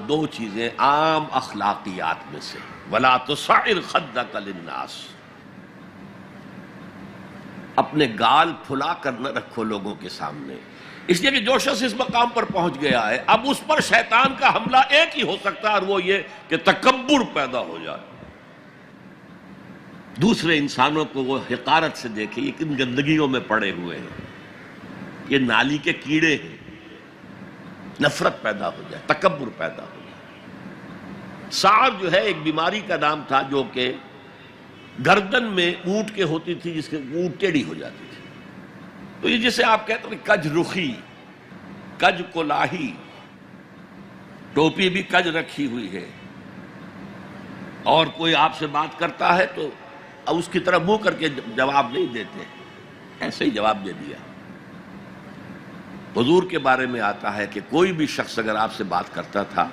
دو چیزیں عام اخلاقیات میں سے، وَلَا تُصَعِّرْ خَدَّكَ لِلنَّاسِ، اپنے گال پھلا کر نہ رکھو لوگوں کے سامنے، اس لیے کہ جو شخص اس مقام پر پہنچ گیا ہے اب اس پر شیطان کا حملہ ایک ہی ہو سکتا ہے، اور وہ یہ کہ تکبر پیدا ہو جائے، دوسرے انسانوں کو وہ حقارت سے دیکھے، یہ کن گندگیوں میں پڑے ہوئے ہیں، یہ نالی کے کیڑے ہیں، نفرت پیدا ہو جائے، تکبر پیدا ہو جائے۔ سعر جو ہے ایک بیماری کا نام تھا جو کہ گردن میں اونٹ کے ہوتی تھی، جس کے اونٹ ٹیڑھی ہو جاتی تھی، تو یہ جسے آپ کہتے ہیں کج رخی، کج کلاہی، ٹوپی بھی کج رکھی ہوئی ہے، اور کوئی آپ سے بات کرتا ہے تو اس کی طرف منہ کر کے جواب نہیں دیتے، ایسے ہی جواب دے دیا۔ حضور کے بارے میں آتا ہے کہ کوئی بھی شخص اگر آپ سے بات کرتا تھا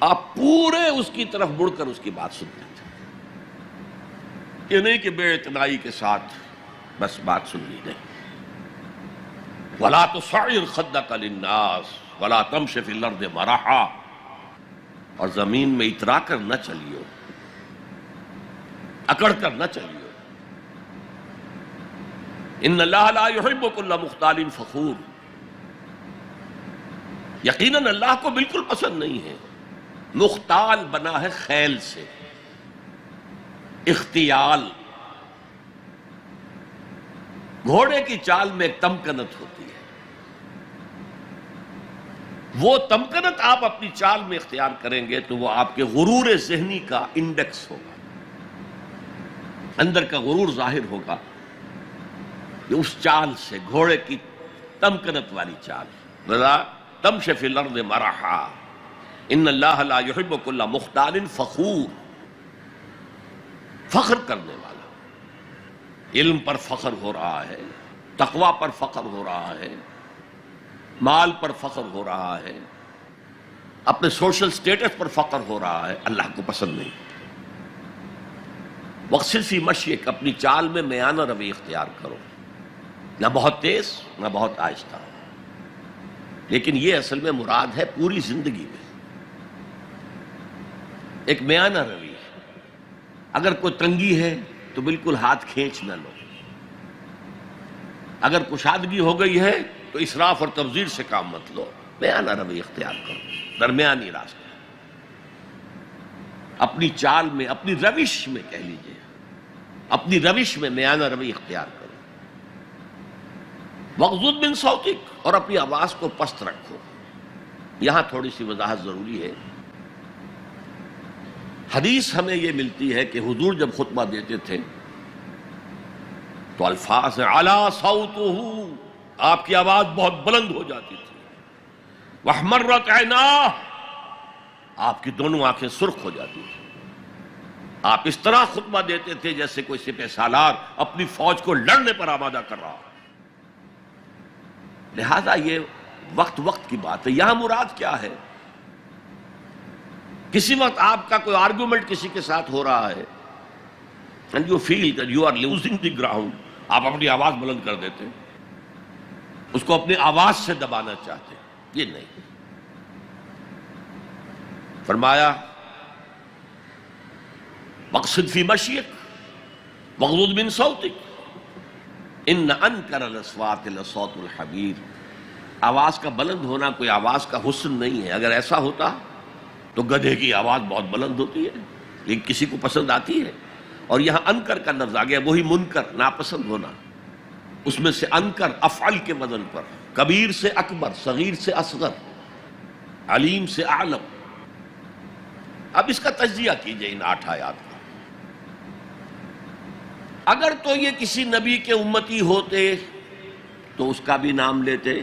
آپ پورے اس کی طرف مڑ کر اس کی بات سنتے تھے، یہ نہیں کہ بے اعتنائی کے ساتھ بس بات سننی نہیں۔ وَلَا تُصَعِّرْ خَدَّكَ لِلنَّاسِ وَلَا تَمْشِ فِي الْأَرْضِ مَرَحًا، اور زمین میں اترا کر نہ چلیو، اکڑ کر نہ چلیو۔ ان اللہ لا يحب كل مختال فخور، یقیناً اللہ کو بالکل پسند نہیں ہے مختال بنا ہے خیل سے، اختیال، گھوڑے کی چال میں ایک تمکنت ہوتی ہے، وہ تمکنت آپ اپنی چال میں اختیار کریں گے تو وہ آپ کے غرور ذہنی کا انڈیکس ہوگا، اندر کا غرور ظاہر ہوگا کہ اس چال سے، گھوڑے کی تمکنت والی چال، وَلَا تَمْشِ فِي الْأَرْضِ مَرَحًا ان اللہ لا يحب كل مختال فخور، فخر کرنے والا، علم پر فخر ہو رہا ہے، تقوی پر فخر ہو رہا ہے، مال پر فخر ہو رہا ہے، اپنے سوشل سٹیٹس پر فخر ہو رہا ہے، اللہ کو پسند نہیں۔ وَاقْصِدْ فِي مَشْيِكَ، اپنی چال میں میانہ روی اختیار کرو، نہ بہت تیز نہ بہت آہستہ، لیکن یہ اصل میں مراد ہے پوری زندگی میں ایک میانہ روی۔ اگر کوئی تنگی ہے تو بالکل ہاتھ کھینچ نہ لو، اگر کشادگی ہو گئی ہے تو اسراف اور تبذیر سے کام مت لو، میانہ روی اختیار کرو، درمیانی راستہ، اپنی چال میں، اپنی روش میں کہہ لیجئے، اپنی روش میں میانہ روی اختیار کرو۔ وَاغْضُضْ مِنْ صَوْتِكَ، اور اپنی آواز کو پست رکھو۔ یہاں تھوڑی سی وضاحت ضروری ہے۔ حدیث ہمیں یہ ملتی ہے کہ حضور جب خطبہ دیتے تھے تو الفاظ عَلَىٰ صَوْتُهُ، آپ کی آواز بہت بلند ہو جاتی تھی، وَاحْمَرَّتْ عَيْنَاهُ، آپ کی دونوں آنکھیں سرخ ہو جاتی تھی، آپ اس طرح خطبہ دیتے تھے جیسے کوئی سپہ سالار اپنی فوج کو لڑنے پر آمادہ کر رہا ہو۔ لہذا یہ وقت وقت کی بات ہے۔ یہاں مراد کیا ہے؟ کسی وقت آپ کا کوئی آرگومنٹ کسی کے ساتھ ہو رہا ہے and you feel that you are losing the ground، آپ اپنی آواز بلند کر دیتے، اس کو اپنی آواز سے دبانا چاہتے، یہ نہیں۔ فرمایا وَاقْصِدْ فِي مَشْيِكَ وَاغْضُضْ مِنْ صَوْتِكَ ان انکر الاصوات لصوت الحمیر، آواز کا بلند ہونا کوئی آواز کا حسن نہیں ہے، اگر ایسا ہوتا تو گدھے کی آواز بہت بلند ہوتی ہے لیکن کسی کو پسند آتی ہے، اور یہاں انکر کا لفظ آ گیا، وہی منکر، ناپسند ہونا، اس میں سے انکر افعل کے وزن پر، کبیر سے اکبر، صغیر سے اصغر، علیم سے اعلم۔ اب اس کا تجزیہ کیجئے ان 8 آیات کا۔ اگر تو یہ کسی نبی کے امتی ہوتے تو اس کا بھی نام لیتے،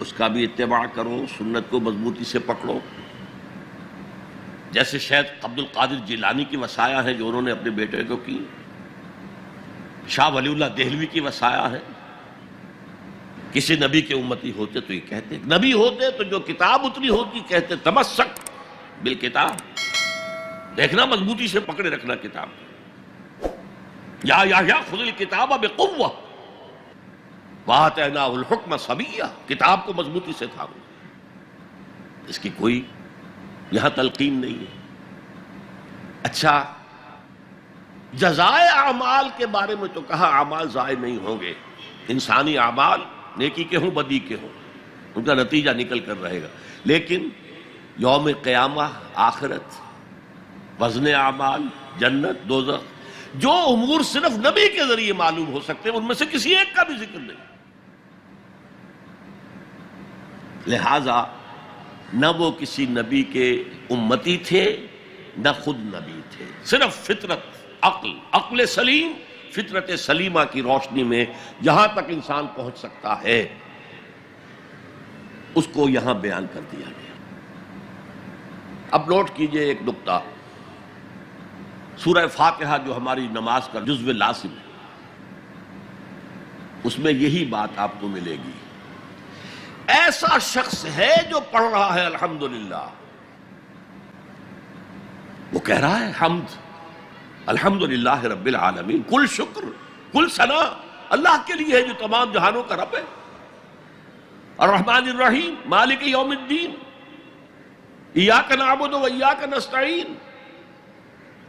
اس کا بھی اتباع کرو، سنت کو مضبوطی سے پکڑو، جیسے شیخ عبد القادر جیلانی کی وصایا ہے جو انہوں نے اپنے بیٹے کو کی، شاہ ولی اللہ دہلوی کی وصایا ہے۔ کسی نبی کے امتی ہوتے تو یہ کہتے، نبی ہوتے تو جو کتاب اتری ہوتی کہتے تمسک بالکتاب، دیکھنا مضبوطی سے پکڑے رکھنا کتاب، یا خذ الکتاب بقوہ وآتیناہ الحکم صبیہ، کتاب کو مضبوطی سے تھامو، اس کی کوئی یہاں تلقین نہیں ہے۔ اچھا، جزائے اعمال کے بارے میں تو کہا اعمال ضائع نہیں ہوں گے، انسانی اعمال نیکی کے ہوں بدی کے ہوں، ان کا نتیجہ نکل کر رہے گا، لیکن یوم قیامہ، آخرت، وزن اعمال، جنت، دوزخ، جو امور صرف نبی کے ذریعے معلوم ہو سکتے ہیں ان میں سے کسی ایک کا بھی ذکر نہیں۔ لہذا نہ وہ کسی نبی کے امتی تھے نہ خود نبی تھے، صرف فطرت، عقل سلیم، فطرت سلیمہ کی روشنی میں جہاں تک انسان پہنچ سکتا ہے اس کو یہاں بیان کر دیا گیا۔ اب نوٹ کیجئے ایک نقطہ، سورہ فاتحہ جو ہماری نماز کا جزو لازم ہے، اس میں یہی بات آپ کو ملے گی۔ ایسا شخص ہے جو پڑھ رہا ہے الحمدللہ، وہ کہہ رہا ہے حمد، الحمدللہ رب العالمین، کل شکر، کل ثنا اللہ کے لیے ہے جو تمام جہانوں کا رب ہے، الرحمن الرحیم، مالک یوم الدین، ایاک نعبد و ایاک نستعین۔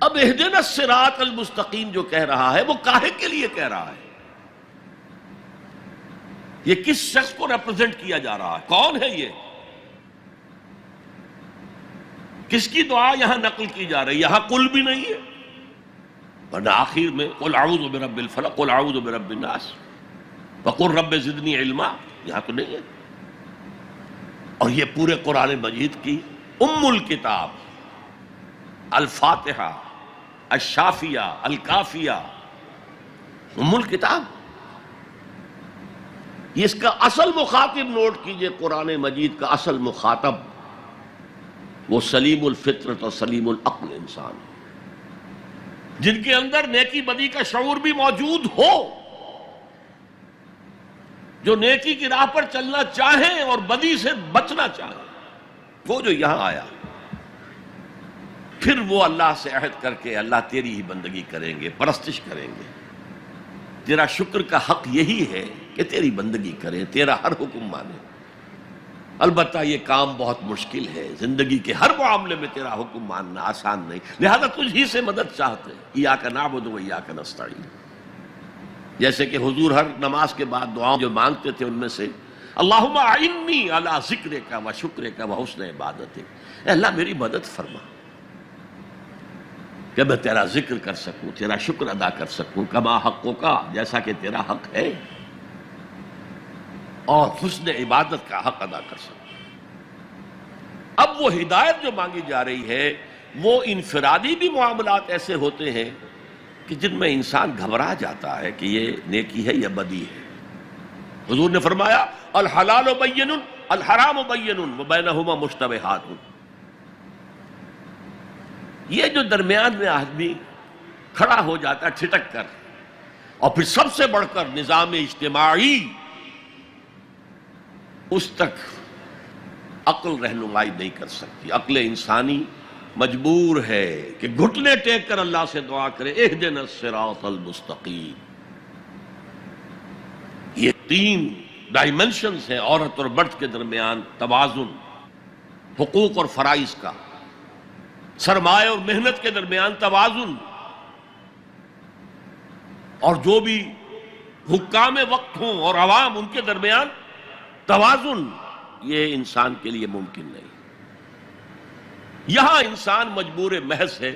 اب اہدنا الصراط المستقیم جو کہہ رہا ہے وہ کاہے کے لیے کہہ رہا ہے؟ یہ کس شخص کو ریپرزینٹ کیا جا رہا ہے؟ کون ہے یہ؟ کس کی دعا یہاں نقل کی جا رہی ہے؟ یہاں قل بھی نہیں ہے، ورنہ آخر میں قل اعوذ برب الفلق، قل اعوذ برب الناس، وقل رب زدنی علما، یہاں تو نہیں ہے۔ اور یہ پورے قرآن مجید کی ام الکتاب، الفاتحہ، الشافیہ، الکافیہ، ام الکتاب، یہ اس کا اصل مخاطب نوٹ کیجئے، قرآن مجید کا اصل مخاطب وہ سلیم الفطرت اور سلیم العقل انسان، جن کے اندر نیکی بدی کا شعور بھی موجود ہو، جو نیکی کی راہ پر چلنا چاہیں اور بدی سے بچنا چاہیں، وہ جو یہاں آیا، پھر وہ اللہ سے عہد کر کے اللہ تیری ہی بندگی کریں گے، پرستش کریں گے، تیرا شکر کا حق یہی ہے کہ تیری بندگی کریں، تیرا ہر حکم مانیں۔ البتہ یہ کام بہت مشکل ہے، زندگی کے ہر معاملے میں تیرا حکم ماننا آسان نہیں، لہذا تجھ ہی سے مدد چاہتے ہیں، ایاک نعبد و ایاک نستعین۔ جیسے کہ حضور ہر نماز کے بعد دعاؤں جو مانگتے تھے ان میں سے اللہم اعنی علی ذکرک و شکرک و حسن عبادتک، اے اللہ میری مدد فرما کہ میں تیرا ذکر کر سکوں، تیرا شکر ادا کر سکوں، کما حقک، جیسا کہ تیرا حق ہے، اور حسن عبادت کا حق ادا کر سکوں۔ اب وہ ہدایت جو مانگی جا رہی ہے وہ انفرادی بھی معاملات ایسے ہوتے ہیں کہ جن میں انسان گھبرا جاتا ہے کہ یہ نیکی ہے یا بدی ہے۔ حضور نے فرمایا الحلال بین الحرام بین وبینہما مشتبہات، یہ جو درمیان میں آدمی کھڑا ہو جاتا ہے ٹھٹک کر، اور پھر سب سے بڑھ کر نظام اجتماعی، اس تک عقل رہنمائی نہیں کر سکتی۔ عقل انسانی مجبور ہے کہ گھٹنے ٹیک کر اللہ سے دعا کرے اہدنا الصراط المستقیم۔ یہ تین ڈائمنشنز ہیں عورت اور مرد کے درمیان، توازن، حقوق اور فرائض کا، سرمایہ اور محنت کے درمیان توازن، اور جو بھی حکام وقت ہوں اور عوام ان کے درمیان توازن، یہ انسان کے لیے ممکن نہیں۔ یہاں انسان مجبور محض ہے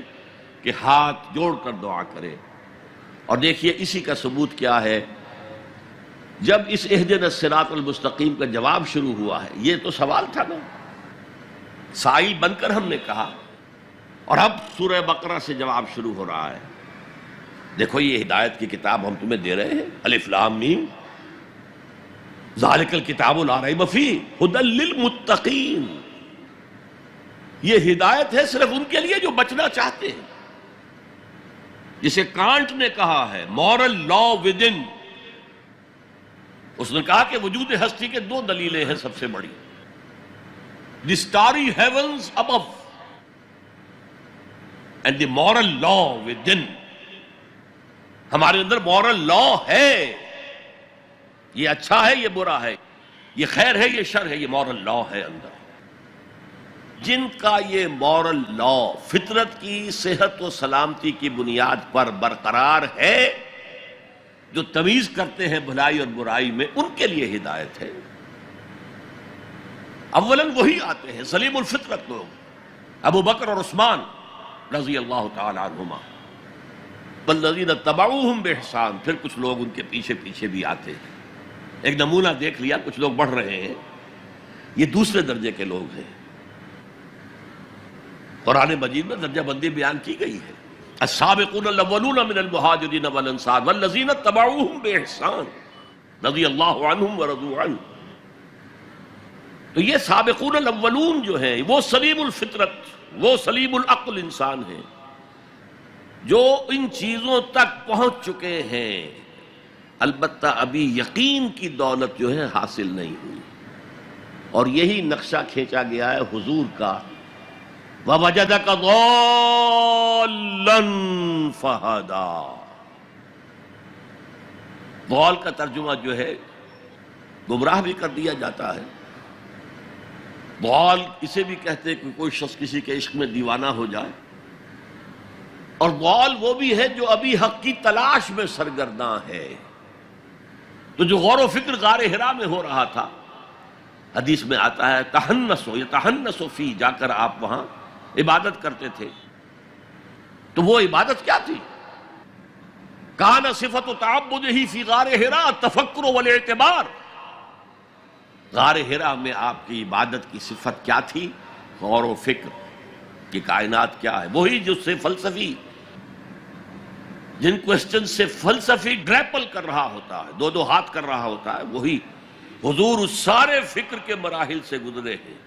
کہ ہاتھ جوڑ کر دعا کرے۔ اور دیکھیے اسی کا ثبوت کیا ہے، جب اس اہدنا الصراط المستقیم کا جواب شروع ہوا ہے، یہ تو سوال تھا نا، سائل بن کر ہم نے کہا، اور اب سورہ بقرہ سے جواب شروع ہو رہا ہے۔ دیکھو یہ ہدایت کی کتاب ہم تمہیں دے رہے ہیں، الف لام میم، ذالک الکتاب لا ریب فیہ ھدی للمتقین، یہ ہدایت ہے صرف ان کے لیے جو بچنا چاہتے ہیں۔ جسے کانٹ نے کہا ہے مورل لا ود ان، اس نے کہا کہ وجود ہستی کے دو دلیلیں ہیں سب سے بڑی، the starry heavens above and the moral law within. ہمارے اندر مورل لا ہے، یہ اچھا ہے یہ برا ہے، یہ خیر ہے یہ شر ہے، یہ مورل لا ہے اندر۔ جن کا یہ مورل لا فطرت کی صحت و سلامتی کی بنیاد پر برقرار ہے، جو تمیز کرتے ہیں بھلائی اور برائی میں، ان کے لیے ہدایت ہے۔ اولاً وہی آتے ہیں سلیم الفطرت لوگ، ابو بکر اور عثمان رضی اللہ تعالی عنہما، والذین اتبعوہم بإحسان، پھر کچھ لوگ ان کے پیچھے پیچھے بھی آتے ہیں۔ ایک نمونہ دیکھ لیا، کچھ لوگ بڑھ رہے ہیں، یہ دوسرے درجے کے لوگ ہیں۔ قرآن مجید میں درجہ بندی بیان کی گئی ہے، السابقون الاولون من المہاجرین والانصار والذین اتبعوہم بإحسان رضی اللہ عنہم ورضوا عنہ۔ تو یہ سابقون الاولون جو ہیں، وہ سلیم الفطرت، وہ سلیم العقل انسان ہیں جو ان چیزوں تک پہنچ چکے ہیں، البتہ ابھی یقین کی دولت جو ہے حاصل نہیں ہوئی، اور یہی نقشہ کھینچا گیا ہے حضور کا، وَوَجَدَكَ ضَالًّا فَهَدَىٰ۔ ضال کا ترجمہ جو ہے گمراہ بھی کر دیا جاتا ہے، ضال اسے بھی کہتے ہیں کہ کوئی شخص کسی کے عشق میں دیوانہ ہو جائے، اور ضال وہ بھی ہے جو ابھی حق کی تلاش میں سرگرداں ہے۔ تو جو غور و فکر غار حرا میں ہو رہا تھا، حدیث میں آتا ہے تحنسو یتحنسو فی، جا کر آپ وہاں عبادت کرتے تھے، تو وہ عبادت کیا تھی؟ کان صفت تعبدہ فی غار حرا التفکر والاعتبار، غار حرا میں آپ کی عبادت کی صفت کیا تھی؟ غور و فکر کہ کائنات کیا ہے۔ وہی جو سے فلسفی، جن کوسچن سے فلسفی گریپل کر رہا ہوتا ہے، دو ہاتھ کر رہا ہوتا ہے، وہی حضور اس سارے فکر کے مراحل سے گزرے ہیں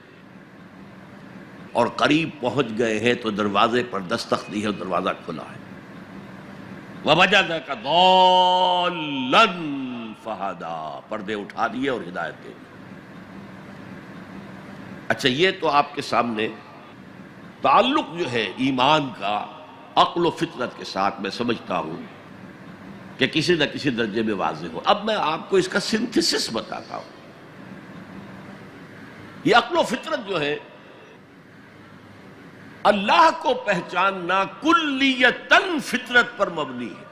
اور قریب پہنچ گئے ہیں، تو دروازے پر دستک دی ہے، دروازہ کھلا ہے۔ وَوَجَدَكَ ضَالًّا فَهَدَىٰ، پردے اٹھا دیے اور ہدایت دے دی۔ اچھا، یہ تو آپ کے سامنے تعلق جو ہے ایمان کا عقل و فطرت کے ساتھ میں سمجھتا ہوں کہ کسی نہ کسی درجے میں واضح ہو۔ اب میں آپ کو اس کا سنتھسس بتاتا ہوں۔ یہ عقل و فطرت جو ہے، اللہ کو پہچاننا کلیتاً فطرت پر مبنی ہے۔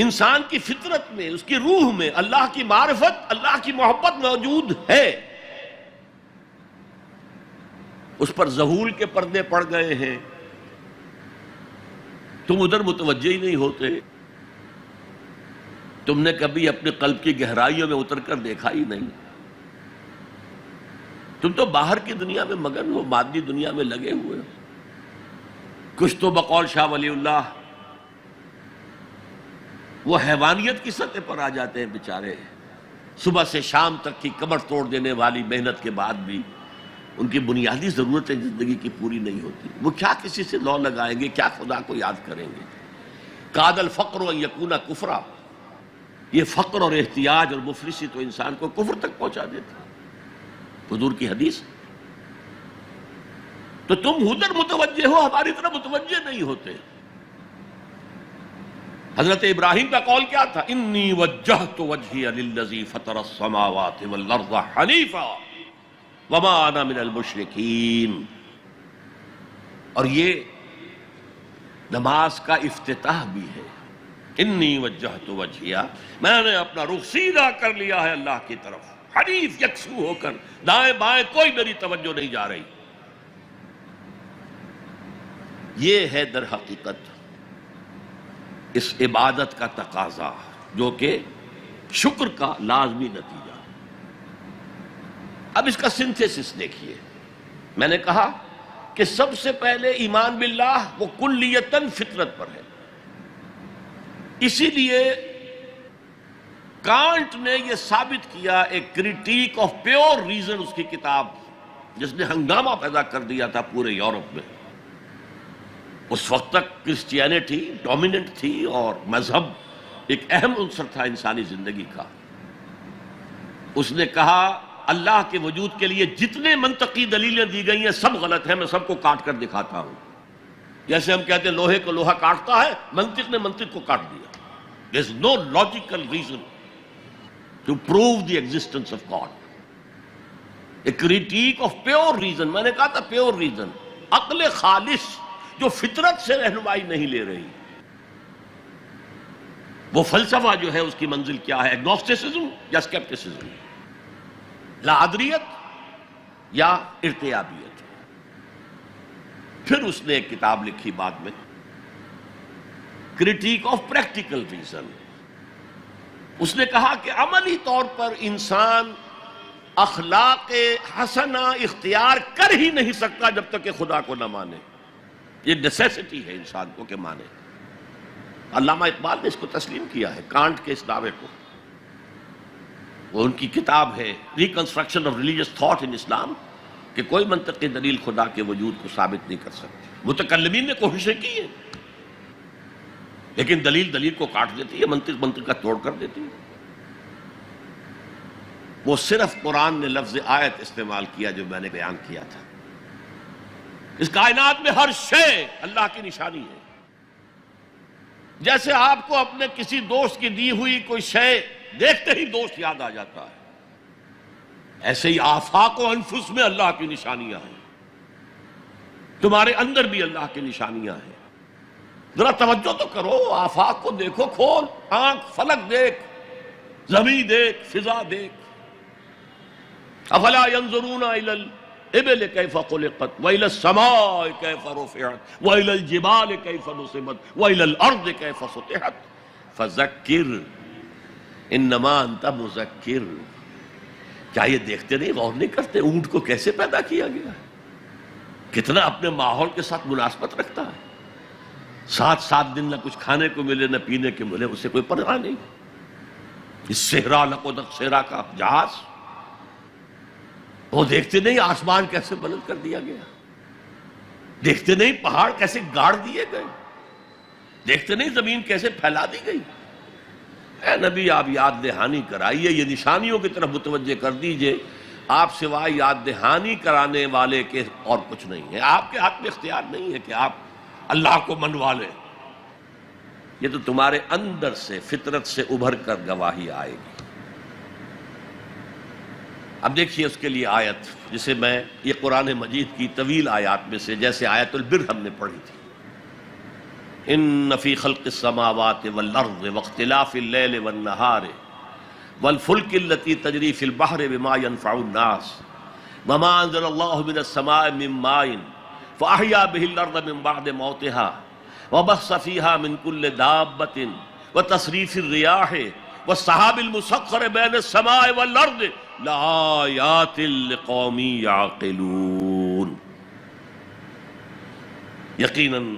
انسان کی فطرت میں، اس کی روح میں اللہ کی معرفت، اللہ کی محبت موجود ہے، اس پر ظہول کے پردے پڑ گئے ہیں، تم ادھر متوجہ ہی نہیں ہوتے، تم نے کبھی اپنے قلب کی گہرائیوں میں اتر کر دیکھا ہی نہیں، تم تو باہر کی دنیا میں مگن ہو، مادی دنیا میں لگے ہوئے ہو۔ کچھ تو بقول شاہ ولی اللہ وہ حیوانیت کی سطح پر آ جاتے ہیں بیچارے، صبح سے شام تک کی کمر توڑ دینے والی محنت کے بعد بھی ان کی بنیادی ضرورتیں زندگی کی پوری نہیں ہوتی، وہ کیا کسی سے لو لگائیں گے، کیا خدا کو یاد کریں گے۔ کاد الفقر ان یکون کفرا، یہ فقر اور احتیاج اور مفلسی تو انسان کو کفر تک پہنچا دیتا، حضور کی حدیث۔ تو تم ادھر متوجہ ہو، ہماری طرف متوجہ نہیں ہوتے۔ حضرت ابراہیم کا قول کیا تھا؟ انی وجہت وجہی للذی فطر السماوات والارض حنیفا وما انا من المشرکین، اور یہ نماز کا افتتاح بھی ہے، انی وجہت وجہی، میں نے اپنا رخ سیدھا کر لیا ہے اللہ کی طرف، حنیف یکسو ہو کر، دائیں بائیں کوئی میری توجہ نہیں جا رہی۔ یہ ہے در حقیقت اس عبادت کا تقاضا، جو کہ شکر کا لازمی نتیجہ۔ اب اس کا سنتھیسس دیکھیے، میں نے کہا کہ سب سے پہلے ایمان باللہ وہ کلیتاً فطرت پر ہے، اسی لیے کانٹ نے یہ ثابت کیا، ایک کریٹیک آف پیور ریزن اس کی کتاب، جس نے ہنگامہ پیدا کر دیا تھا پورے یورپ میں۔ اس وقت تک کرسچینٹی ڈومیننٹ تھی اور مذہب ایک اہم عنصر تھا انسانی زندگی کا۔ اس نے کہا اللہ کے وجود کے لیے جتنے منطقی دلیلیں دی گئی ہیں سب غلط ہیں، میں سب کو کاٹ کر دکھاتا ہوں۔ جیسے ہم کہتے ہیں لوہے کو لوہا کاٹتا ہے، منطق نے منطق کو کاٹ دیا۔ There is no logical reason to prove the existence of God. Critique of pure reason, میں نے کہا تھا پیور ریزن، عقل خالص جو فطرت سے رہنمائی نہیں لے رہی. وہ فلسفہ جو ہے اس کی منزل کیا ہے؟ ایگنوسٹسزم یا اسکیپٹسزم، لادریت یا ارتیابیت. پھر اس نے ایک کتاب لکھی بعد میں، کریٹیک آف پریکٹیکل ریزن. اس نے کہا کہ عملی طور پر انسان اخلاق حسنہ اختیار کر ہی نہیں سکتا جب تک کہ خدا کو نہ مانے. یہ نیسیسٹی ہے انسان کو کہ مانے. علامہ اقبال نے اس کو تسلیم کیا ہے، کانٹ کے اس دعوے کو. وہ ان کی کتاب ہے reconstruction of religious thought in Islam, کہ کوئی منطقی دلیل خدا کے وجود کو ثابت نہیں کر سکتی. متکلمین نے کوششیں کی ہیں، لیکن دلیل کو کاٹ دیتی ہے، منطق کا توڑ کر دیتی ہے. وہ صرف قرآن نے لفظ آیت استعمال کیا جو میں نے بیان کیا تھا. اس کائنات میں ہر شے اللہ کی نشانی ہے. جیسے آپ کو اپنے کسی دوست کی دی ہوئی کوئی شے دیکھتے ہی دوست یاد آ جاتا ہے، ایسے ہی آفاق و انفس میں اللہ کی نشانیاں ہیں. تمہارے اندر بھی اللہ کی نشانیاں ہیں. ذرا توجہ تو کرو، آفاق کو دیکھو، کھول آنکھ، فلک دیکھ، زمین دیکھ، فضا دیکھ. افلا ينظرون الى الابل كيف خلقت والى السماء كيف رفعت والى الجبال كيف نصبت والى الارض كيف سطحت فذكر انما انت مذکر. کیا یہ دیکھتے نہیں، غور نہیں کرتے اونٹ کو کیسے پیدا کیا گیا ہے، کتنا اپنے ماحول کے ساتھ مناسبت رکھتا ہے. 7 دن نہ کچھ کھانے کو ملے نہ پینے کو ملے، اسے کوئی پرواہ نہیں. اس صحرا لقدق صحرا کا جہاز، وہ دیکھتے نہیں آسمان کیسے بلند کر دیا گیا، دیکھتے نہیں پہاڑ کیسے گاڑ دیے گئے، دیکھتے نہیں زمین کیسے پھیلا دی گئی. اے نبی آپ یاد دہانی کرائیے، یہ نشانیوں کی طرف متوجہ کر دیجئے. آپ سوائے یاد دہانی کرانے والے کے اور کچھ نہیں ہے. آپ کے ہاتھ میں اختیار نہیں ہے کہ آپ اللہ کو منوا لیں. یہ تو تمہارے اندر سے فطرت سے ابھر کر گواہی آئے گی. اب دیکھیے اس کے لیے آیت، جسے میں یہ قرآن مجید کی طویل آیات میں سے، جیسے آیت البر ہم نے پڑھی تھی، ان فی خلق السماوات والارض واختلاف اللیل والنہار والفلک التی تجری فی البحر بما ينفع الناس وما انزل اللہ من السماء من ماء فاحیا به الارض من بعد موتها وبث فیہا من کل دابۃ وتصریف الریاح والسحاب المسخر بین السماء والارض لآیات لقوم یعقلون. یقیناً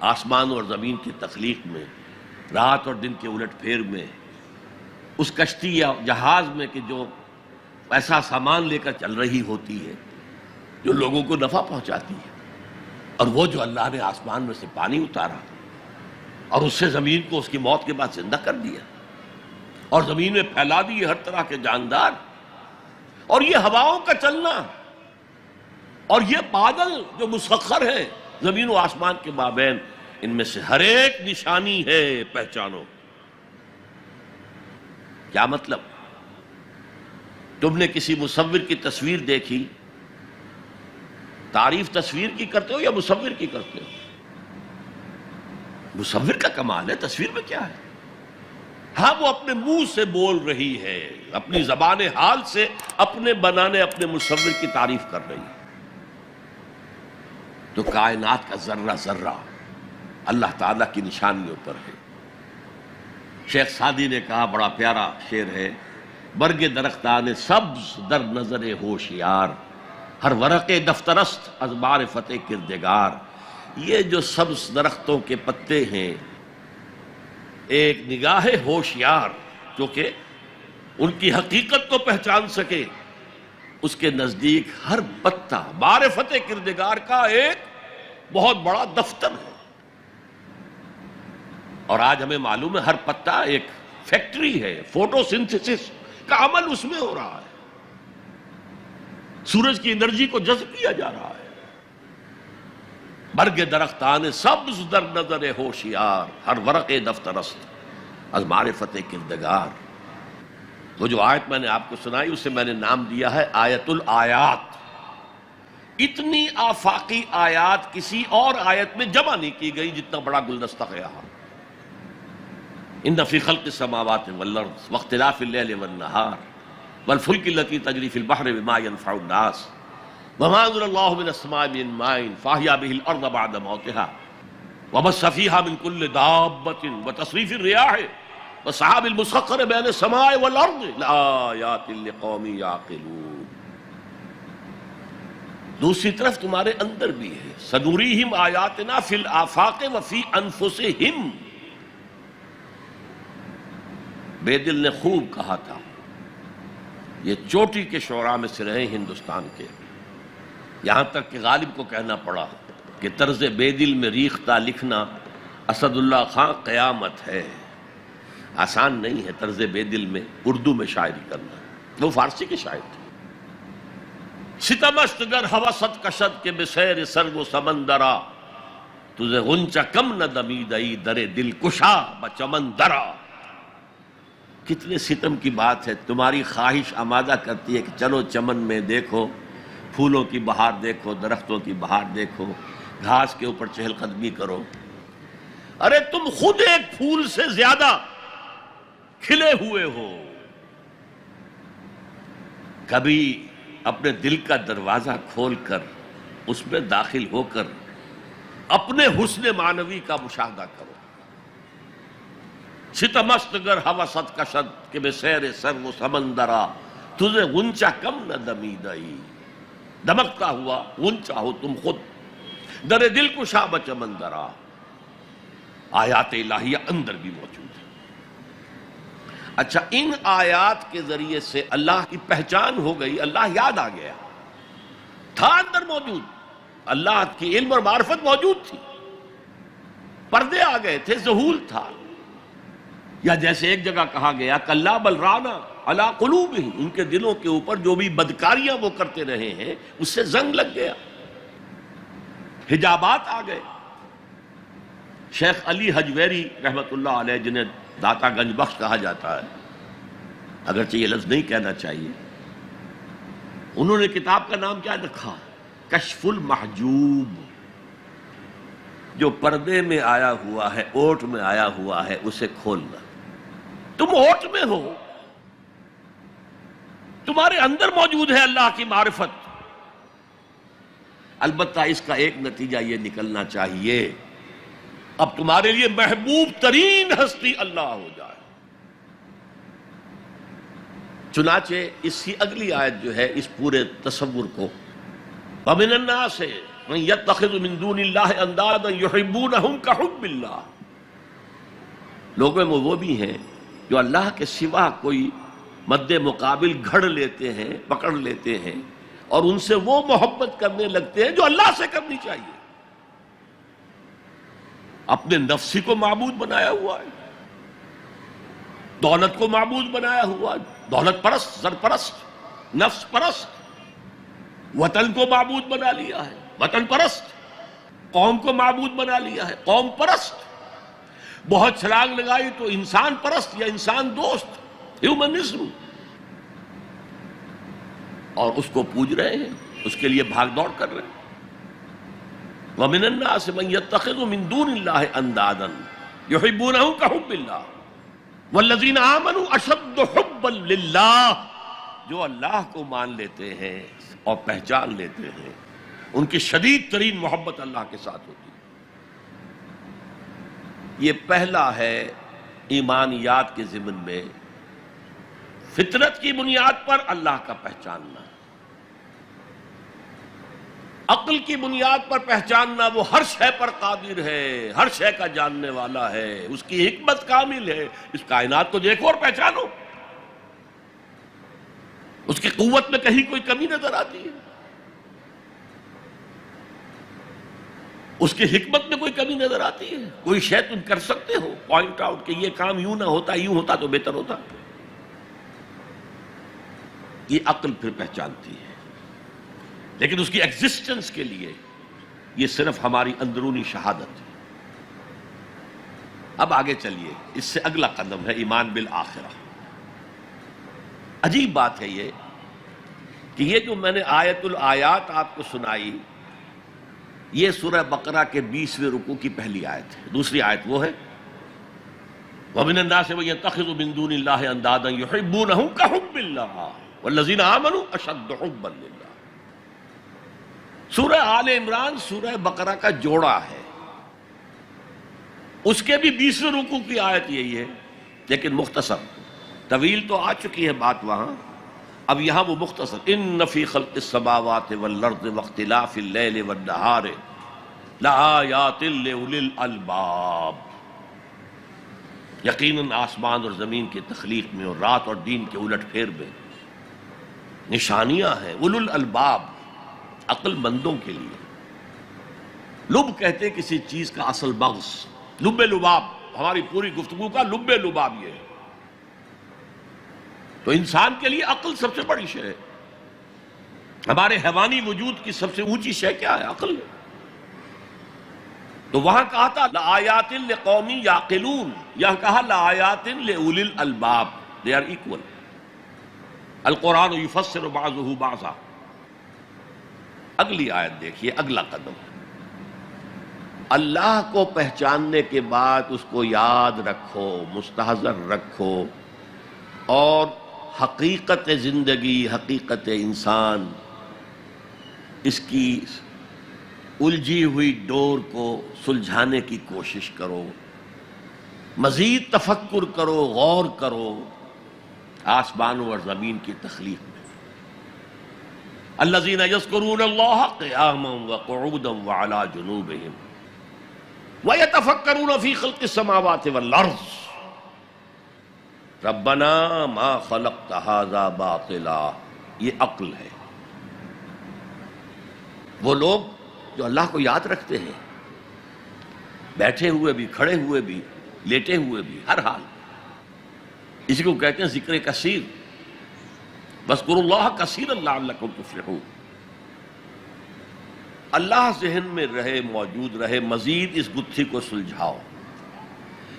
آسمان اور زمین کی تخلیق میں، رات اور دن کے الٹ پھیر میں، اس کشتی یا جہاز میں کہ جو ایسا سامان لے کر چل رہی ہوتی ہے جو لوگوں کو نفع پہنچاتی ہے، اور وہ جو اللہ نے آسمان میں سے پانی اتارا اور اس سے زمین کو اس کی موت کے بعد زندہ کر دیا، اور زمین میں پھیلا دیے ہر طرح کے جاندار، اور یہ ہواؤں کا چلنا، اور یہ بادل جو مسخر ہے زمین و آسمان کے مابین، ان میں سے ہر ایک نشانی ہے، پہچانو. کیا مطلب؟ تم نے کسی مصور کی تصویر دیکھی، تعریف تصویر کی کرتے ہو یا مصور کی کرتے ہو؟ مصور کا کمال ہے، تصویر میں کیا ہے؟ ہاں وہ اپنے منہ سے بول رہی ہے، اپنی زبان حال سے اپنے بنانے اپنے مصور کی تعریف کر رہی ہے. تو کائنات کا ذرہ ذرہ اللہ تعالیٰ کی نشانیوں پر ہے. شیخ سعدی نے کہا، بڑا پیارا شعر ہے، برگ درختان سبز در نظر ہوشیار ہر ورق دفترست از معرفت کردگار. یہ جو سبز درختوں کے پتے ہیں، ایک نگاہ ہوشیار جو کہ ان کی حقیقت کو پہچان سکے، اس کے نزدیک ہر پتا معرفت کردگار کا ایک بہت بڑا دفتر ہے. اور آج ہمیں معلوم ہے ہر پتا ایک فیکٹری ہے، فوٹو سنتھسس کا عمل اس میں ہو رہا ہے، سورج کی انرجی کو جذب کیا جا رہا ہے. برگ درختان سبز در نظر ہوشیار ہر ورق دفترست از معرفت کردگار. وہ جو آیت میں نے آپ کو سنائی اسے میں نے نام دیا ہے آیت الآیات۔ اتنی آفاقی آیات کسی اور آیت میں جمع نہیں کی گئی جتنا بڑا گلدستہ ہے یہاں۔ ان فی خلق السماوات والارض واختلاف اللیل والنہار والفلک التی تجری فی البحر بما ينفع الناس وما انزل اللہ من السماء من ماء فاحیا به الارض بعد موتها وبث فیہا من کل دابۃ وتصریف الرياح والسحاب المسخر بین السماء والارض لآیات لقوم یعقلون۔ دوسری طرف تمہارے اندر بھی ہے سنوریہم آیاتنا فی الآفاق وفی انفسہم۔ بے دل نے خوب کہا تھا، یہ چوٹی کے شعراء میں سے رہے ہندوستان کے، یہاں تک کہ غالب کو کہنا پڑا کہ طرز بے دل میں ریختہ لکھنا اسد اللہ خان قیامت ہے۔ آسان نہیں ہے طرز بے دل میں اردو میں شاعری کرنا، وہ فارسی کے شاعر تھے۔ ستمست گر ہوست کشد کے بسیر سرگ و سمندرا تجھے غنچہ کم نہ دمیدئی در دل کشا بچمن درا۔ کتنے ستم کی بات ہے، تمہاری خواہش آمادہ کرتی ہے کہ چلو چمن میں دیکھو، پھولوں کی بہار دیکھو، درختوں کی بہار دیکھو، گھاس کے اوپر چہل قدمی کرو۔ ارے تم خود ایک پھول سے زیادہ کھلے ہوئے ہو۔ کبھی اپنے دل کا دروازہ کھول کر اس میں داخل ہو کر اپنے حسن معنوی کا مشاہدہ کرو۔ ستمست گر ہوست کشد کہ بے سیر سر و سمندرا تجھے غنچہ کم نہ دمیدئی۔ دمکتا ہوا غنچہ ہو تم خود در دل کشا بچمندرا۔ آیات الہیہ اندر بھی موجود ہے۔ اچھا، ان آیات کے ذریعے سے اللہ کی پہچان ہو گئی، اللہ یاد آ گیا، تھا اندر موجود، اللہ کی علم اور معرفت موجود تھی، پردے آ گئے تھے، ظہور تھا۔ یا جیسے ایک جگہ کہا گیا کلا بل رانا علی قلوبہم، ان کے دلوں کے اوپر جو بھی بدکاریاں وہ کرتے رہے ہیں اس سے زنگ لگ گیا، حجابات آ گئے۔ شیخ علی حجویری رحمت اللہ علیہ، جنہیں داتا گنج بخش کہا جاتا ہے، اگرچہ یہ لفظ نہیں کہنا چاہیے، انہوں نے کتاب کا نام کیا رکھا؟ کشف المحجوب۔ جو پردے میں آیا ہوا ہے، اوٹ میں آیا ہوا ہے، اسے کھولنا۔ تم اوٹ میں ہو، تمہارے اندر موجود ہے اللہ کی معرفت۔ البتہ اس کا ایک نتیجہ یہ نکلنا چاہیے، اب تمہارے لیے محبوب ترین ہستی اللہ ہو جائے۔ چنانچہ اس کی اگلی آیت جو ہے اس پورے تصور کو، وَمِنَ النَّاسِ مَن يَتَّخِذُ مِن دُونِ اللَّهِ أَندَادًا يُحِبُّونَهُمْ كَحُبِّ اللَّهِ۔ لوگوں میں وہ بھی ہیں جو اللہ کے سوا کوئی مد مقابل گھڑ لیتے ہیں، پکڑ لیتے ہیں، اور ان سے وہ محبت کرنے لگتے ہیں جو اللہ سے کرنی چاہیے۔ اپنے نفسی کو معبود بنایا ہوا ہے، دولت کو معبود بنایا ہوا ہے، دولت پرست، زر پرست، نفس پرست، وطن کو معبود بنا لیا ہے، وطن پرست، قوم کو معبود بنا لیا ہے، قوم پرست، بہت چھلانگ لگائی تو انسان پرست یا انسان دوست، ہیومنزم، اور اس کو پوج رہے ہیں، اس کے لیے بھاگ دوڑ کر رہے ہیں۔ وَمِنَ النَّاسِ مَن يَتَّخِذُ مِن دُونِ اللَّهِ أَندَادًا يُحِبُّونَهُمْ كَحُبِّ اللَّهِ وَالَّذِينَ آمَنُوا أَشَدُّ حُبًّا لِلَّهِ۔ جو اللہ کو مان لیتے ہیں اور پہچان لیتے ہیں، ان کی شدید ترین محبت اللہ کے ساتھ ہوتی ہے۔ یہ پہلا ہے ایمانیات کے ضمن میں، فطرت کی بنیاد پر اللہ کا پہچاننا، عقل کی بنیاد پر پہچاننا، وہ ہر شے پر قادر ہے، ہر شے کا جاننے والا ہے، اس کی حکمت کامل ہے، اس کائنات کو دیکھو اور پہچانو، اس کی قوت میں کہیں کوئی کمی نظر آتی ہے، اس کی حکمت میں کوئی کمی نظر آتی ہے، کوئی شے تم کر سکتے ہو پوائنٹ آؤٹ کہ یہ کام یوں نہ ہوتا، یوں ہوتا تو بہتر ہوتا، یہ عقل پھر پہچانتی ہے۔ لیکن اس کی ایگزسٹنس کے لیے یہ صرف ہماری اندرونی شہادت ہے۔ اب آگے چلیے، اس سے اگلا قدم ہے ایمان بالآخرہ۔ عجیب بات ہے یہ کہ یہ جو میں نے آیت الآیات آپ کو سنائی، یہ سورہ بقرہ کے 20ویں رکوع کی پہلی آیت ہے۔ دوسری آیت وہ ہے وَمِنَ النَّاسِ مَن يَتَّخِذُ مِن دُونِ اللَّهِ أَندَادًا يُحِبُّونَهُمْ كَحُبِّ اللَّهِ وَالَّذِينَ آمَنُوا أَشَدُّ حُبًّا لِلَّهِ۔ سورہ آل عمران سورہ بقرہ کا جوڑا ہے، اس کے بھی 20ویں رکوع کی آیت یہی ہے، لیکن مختصر، طویل تو آ چکی ہے بات وہاں، اب یہاں وہ مختصر ان فی خلق السماوات والارض واختلاف اللیل والنہار لآیات لأولی الالباب، یقیناً آسمان اور زمین کی تخلیق میں اور رات اور دن کے الٹ پھیر میں نشانیاں ہیں اولو الالباب، عقل مندوں کے لیے۔ لب کہتے ہیں کسی چیز کا اصل مغز، لب لباب، ہماری پوری گفتگو کا لب لباب یہ ہے۔ تو انسان کے لیے عقل سب سے بڑی شے ہے، ہمارے حیوانی وجود کی سب سے اونچی شے کیا ہے؟ عقل ہے۔ تو وہاں کہا تھا لآیات لقوم یعقلون، یہاں کہا لآیات لأولی الالباب، they are equal۔ القرآن یفسر بعضہ بعضا۔ اگلی آیت دیکھیے، اگلا قدم، اللہ کو پہچاننے کے بعد اس کو یاد رکھو، مستحضر رکھو، اور حقیقت زندگی، حقیقت انسان، اس کی الجھی ہوئی ڈور کو سلجھانے کی کوشش کرو، مزید تفکر کرو، غور کرو آسمانوں اور زمین کی تخلیق میں۔ الذین یذکرون اللہ قیاما وقعودا وعلی جنوبہم ویتفکرون فی خلق السماوات والارض ربنا ما خلقت ھذا باطلا۔ یہ عقل ہے، وہ لوگ جو اللہ کو یاد رکھتے ہیں، بیٹھے ہوئے بھی، کھڑے ہوئے بھی، لیٹے ہوئے بھی، ہر حال، اسی کو کہتے ہیں ذکر کثیر، واذکروا اللہ کثیرا لعلکم تفلحون۔ اللہ ذہن میں رہے، موجود رہے، مزید اس گتھی کو سلجھاؤ،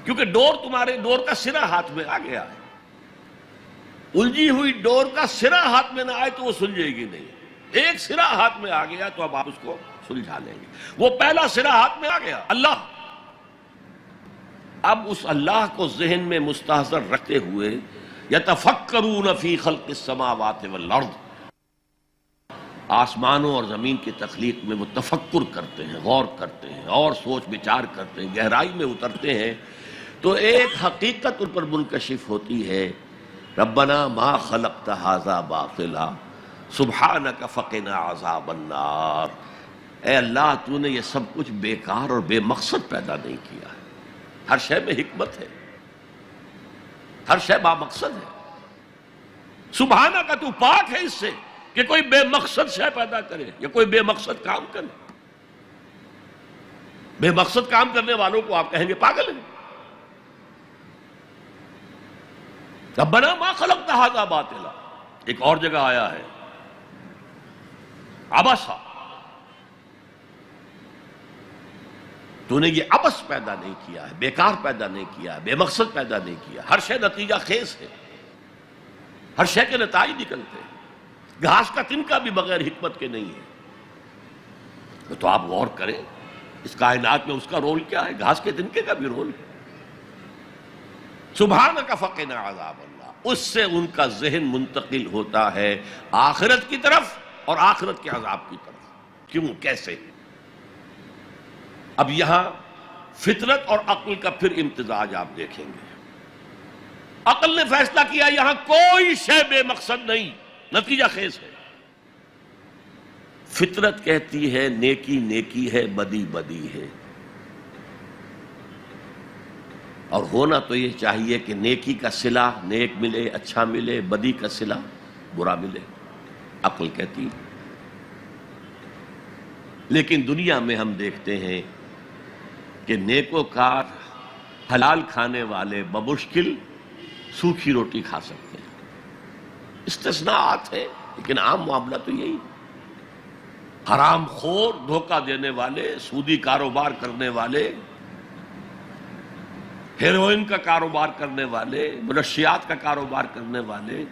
کیونکہ ڈور کا سرا ہاتھ میں آ گیا ہے۔ الجھی ہوئی ڈور کا سرا ہاتھ میں نہ آئے تو وہ سلجھے گی نہیں، ایک سرا ہاتھ میں آ گیا تو اب آپ اس کو سلجھا لیں گے۔ وہ پہلا سرا ہاتھ میں آ گیا، اللہ۔ اب اس اللہ کو ذہن میں مستحضر رکھتے ہوئے یتفکرون فی خلق السماوات والارض، آسمانوں اور زمین کی تخلیق میں وہ تفکر کرتے ہیں، غور کرتے ہیں، اور سوچ بچار کرتے ہیں، گہرائی میں اترتے ہیں، تو ایک حقیقت ان پر منکشف ہوتی ہے، ربنا ما خلقت ھذا باطلا سبحانک فقنا عذاب النار۔ اے اللہ، تو نے یہ سب کچھ بیکار اور بے مقصد پیدا نہیں کیا ہے، ہر شے میں حکمت ہے، ہر شے با مقصد ہے۔ سبحانک، تو پاک ہے اس سے کہ کوئی بے مقصد شے پیدا کرے یا کوئی بے مقصد کام کرے۔ بے مقصد کام کرنے والوں کو آپ کہیں گے پاگل ہیں۔ ربنا ما خلقت ھذا باطلا، ایک اور جگہ آیا ہے عبسا، تو نے یہ عبس پیدا نہیں کیا ہے، بیکار پیدا نہیں کیا ہے، بے مقصد پیدا نہیں کیا، ہر شے نتیجہ خیز ہے، ہر شے کے نتائج نکلتے ہیں، گھاس کا تنکا بھی بغیر حکمت کے نہیں ہے۔ تو آپ غور کریں اس کائنات میں اس کا رول کیا ہے، گھاس کے تنکے کا بھی رول ہے۔ سبحانک فقنا عذاب اللہ، اس سے ان کا ذہن منتقل ہوتا ہے آخرت کی طرف اور آخرت کے عذاب کی طرف۔ کیوں، کیسے؟ اب یہاں فطرت اور عقل کا پھر امتزاج آپ دیکھیں گے۔ عقل نے فیصلہ کیا یہاں کوئی شے بے مقصد نہیں، نتیجہ خیز ہے۔ فطرت کہتی ہے نیکی نیکی ہے، بدی بدی ہے، اور ہونا تو یہ چاہیے کہ نیکی کا صلہ نیک ملے، اچھا ملے، بدی کا صلہ برا ملے، عقل کہتی ہے۔ لیکن دنیا میں ہم دیکھتے ہیں کہ نیکوکار حلال کھانے والے بمشکل سوکھی روٹی کھا سکتے ہیں، استثناءات ہیں، لیکن عام معاملہ تو یہی۔ حرام خور، دھوکہ دینے والے، سودی کاروبار کرنے والے، ہیروئن کا کاروبار کرنے والے، منشیات کا کاروبار کرنے والے،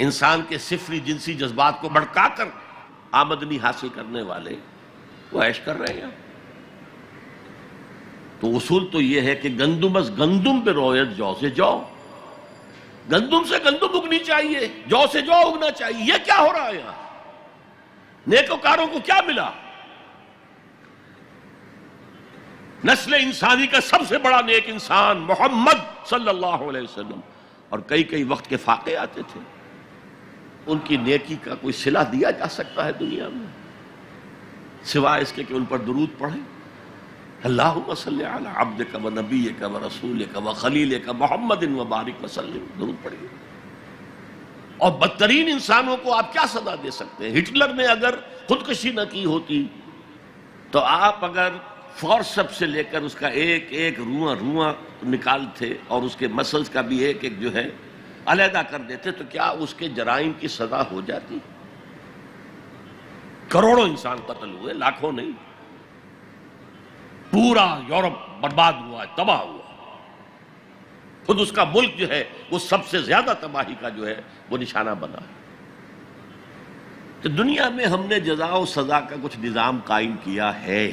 انسان کے صفری جنسی جذبات کو بھڑکا کر آمدنی حاصل کرنے والے وہ عیش کر رہے ہیں. تو اصول تو یہ ہے کہ گندم از گندم پہ رویت جو سے جو، گندم سے گندم اگنی چاہیے، جو سے جو اگنا چاہیے. یہ کیا ہو رہا ہے یہاں؟ نیکوکاروں کو کیا ملا؟ نسل انسانی کا سب سے بڑا نیک انسان محمد صلی اللہ علیہ وسلم، اور کئی وقت کے فاقے آتے تھے. ان کی نیکی کا کوئی صلہ دیا جا سکتا ہے دنیا میں سوائے اس کے کہ ان پر درود پڑھیں؟ اللہم صلی علی عبدک و نبیک و رسولک و خلیلک محمد و بارک وسلم. درود پڑھیے. اور بدترین انسانوں کو آپ کیا سزا دے سکتے ہیں؟ ہٹلر نے اگر خودکشی نہ کی ہوتی تو آپ اگر فورسپ سے لے کر اس کا ایک ایک رواں نکالتے اور اس کے مسلز کا بھی ایک ایک جو ہے علیحدہ کر دیتے تو کیا اس کے جرائم کی سزا ہو جاتی؟ کروڑوں انسان قتل ہوئے، لاکھوں نہیں. پورا یورپ برباد ہوا ہے، تباہ ہوا. خود اس کا ملک جو ہے وہ سب سے زیادہ تباہی کا جو ہے وہ نشانہ بنا. تو دنیا میں ہم نے جزا و سزا کا کچھ نظام قائم کیا ہے،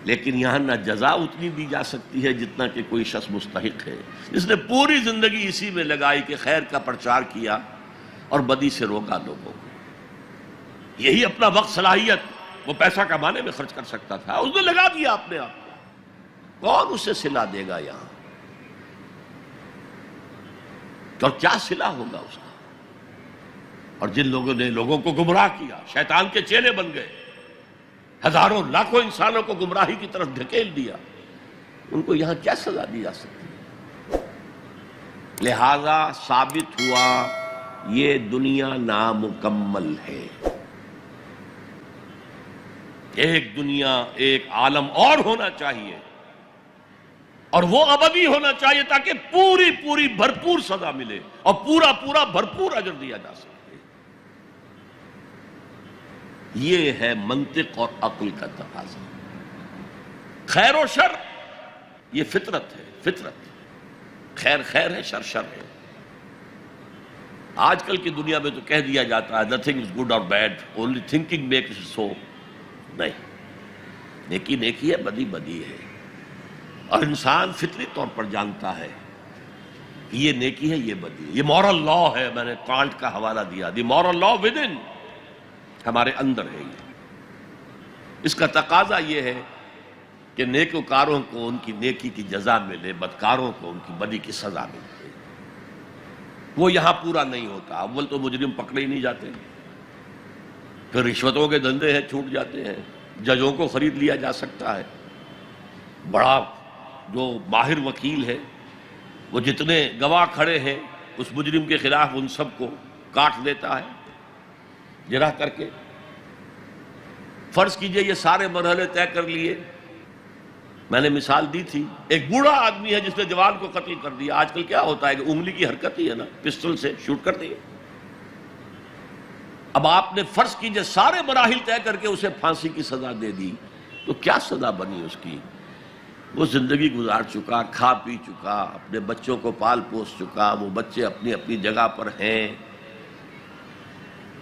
لیکن یہاں نہ جزا اتنی دی جا سکتی ہے جتنا کہ کوئی شخص مستحق ہے، جس نے پوری زندگی اسی میں لگائی کہ خیر کا پرچار کیا اور بدی سے روکا لوگوں کو. یہی اپنا وقت صلاحیت وہ پیسہ کمانے میں خرچ کر سکتا تھا، اس نے لگا دیا اپنے آپ کو. کون اسے صلہ دے گا یہاں؟ اور کیا صلہ ہوگا اس کا؟ اور جن لوگوں نے لوگوں کو گمراہ کیا، شیطان کے چیلے بن گئے، ہزاروں لاکھوں انسانوں کو گمراہی کی طرف دھکیل دیا، ان کو یہاں کیا سزا دی جا سکتی؟ لہذا ثابت ہوا یہ دنیا نامکمل ہے. ایک دنیا، ایک عالم اور ہونا چاہیے، اور وہ ابدی ہونا چاہیے تاکہ پوری بھرپور سزا ملے اور پورا بھرپور اجر دیا جا سکے. یہ ہے منطق اور عقل کا تقاضا. خیر و شر یہ فطرت ہے، فطرت. خیر خیر ہے، شر شر ہے. آج کل کی دنیا میں تو کہہ دیا جاتا ہے nothing is good or bad, only thinking makes it so. نہیں، نیکی نیکی ہے، بدی بدی ہے. اور انسان فطری طور پر جانتا ہے کہ یہ نیکی ہے، یہ بدی ہے. یہ مورل لا ہے. میں نے کانٹ کا حوالہ دیا، دی مورل لا ود ان، ہمارے اندر ہے. یہ اس کا تقاضا یہ ہے کہ نیکوکاروں کو ان کی نیکی کی جزا ملے، بدکاروں کو ان کی بدی کی سزا ملے. وہ یہاں پورا نہیں ہوتا. اول تو مجرم پکڑے ہی نہیں جاتے، پھر رشوتوں کے دھندے ہیں، چھوٹ جاتے ہیں. ججوں کو خرید لیا جا سکتا ہے. بڑا جو ماہر وکیل ہے وہ جتنے گواہ کھڑے ہیں اس مجرم کے خلاف ان سب کو کاٹ دیتا ہے جرح کر کے. فرض کیجئے یہ سارے مرحلے طے کر لیے. میں نے مثال دی تھی، ایک بوڑھا آدمی ہے جس نے جوان کو قتل کر دیا. آج کل کیا ہوتا ہے کہ انگلی کی حرکت ہی ہے نا، پسٹل سے شوٹ کر دیا. اب آپ نے فرض کیجئے سارے مراحل طے کر کے اسے پھانسی کی سزا دے دی، تو کیا سزا بنی اس کی؟ وہ زندگی گزار چکا، کھا پی چکا، اپنے بچوں کو پال پوس چکا، وہ بچے اپنی اپنی جگہ پر ہیں،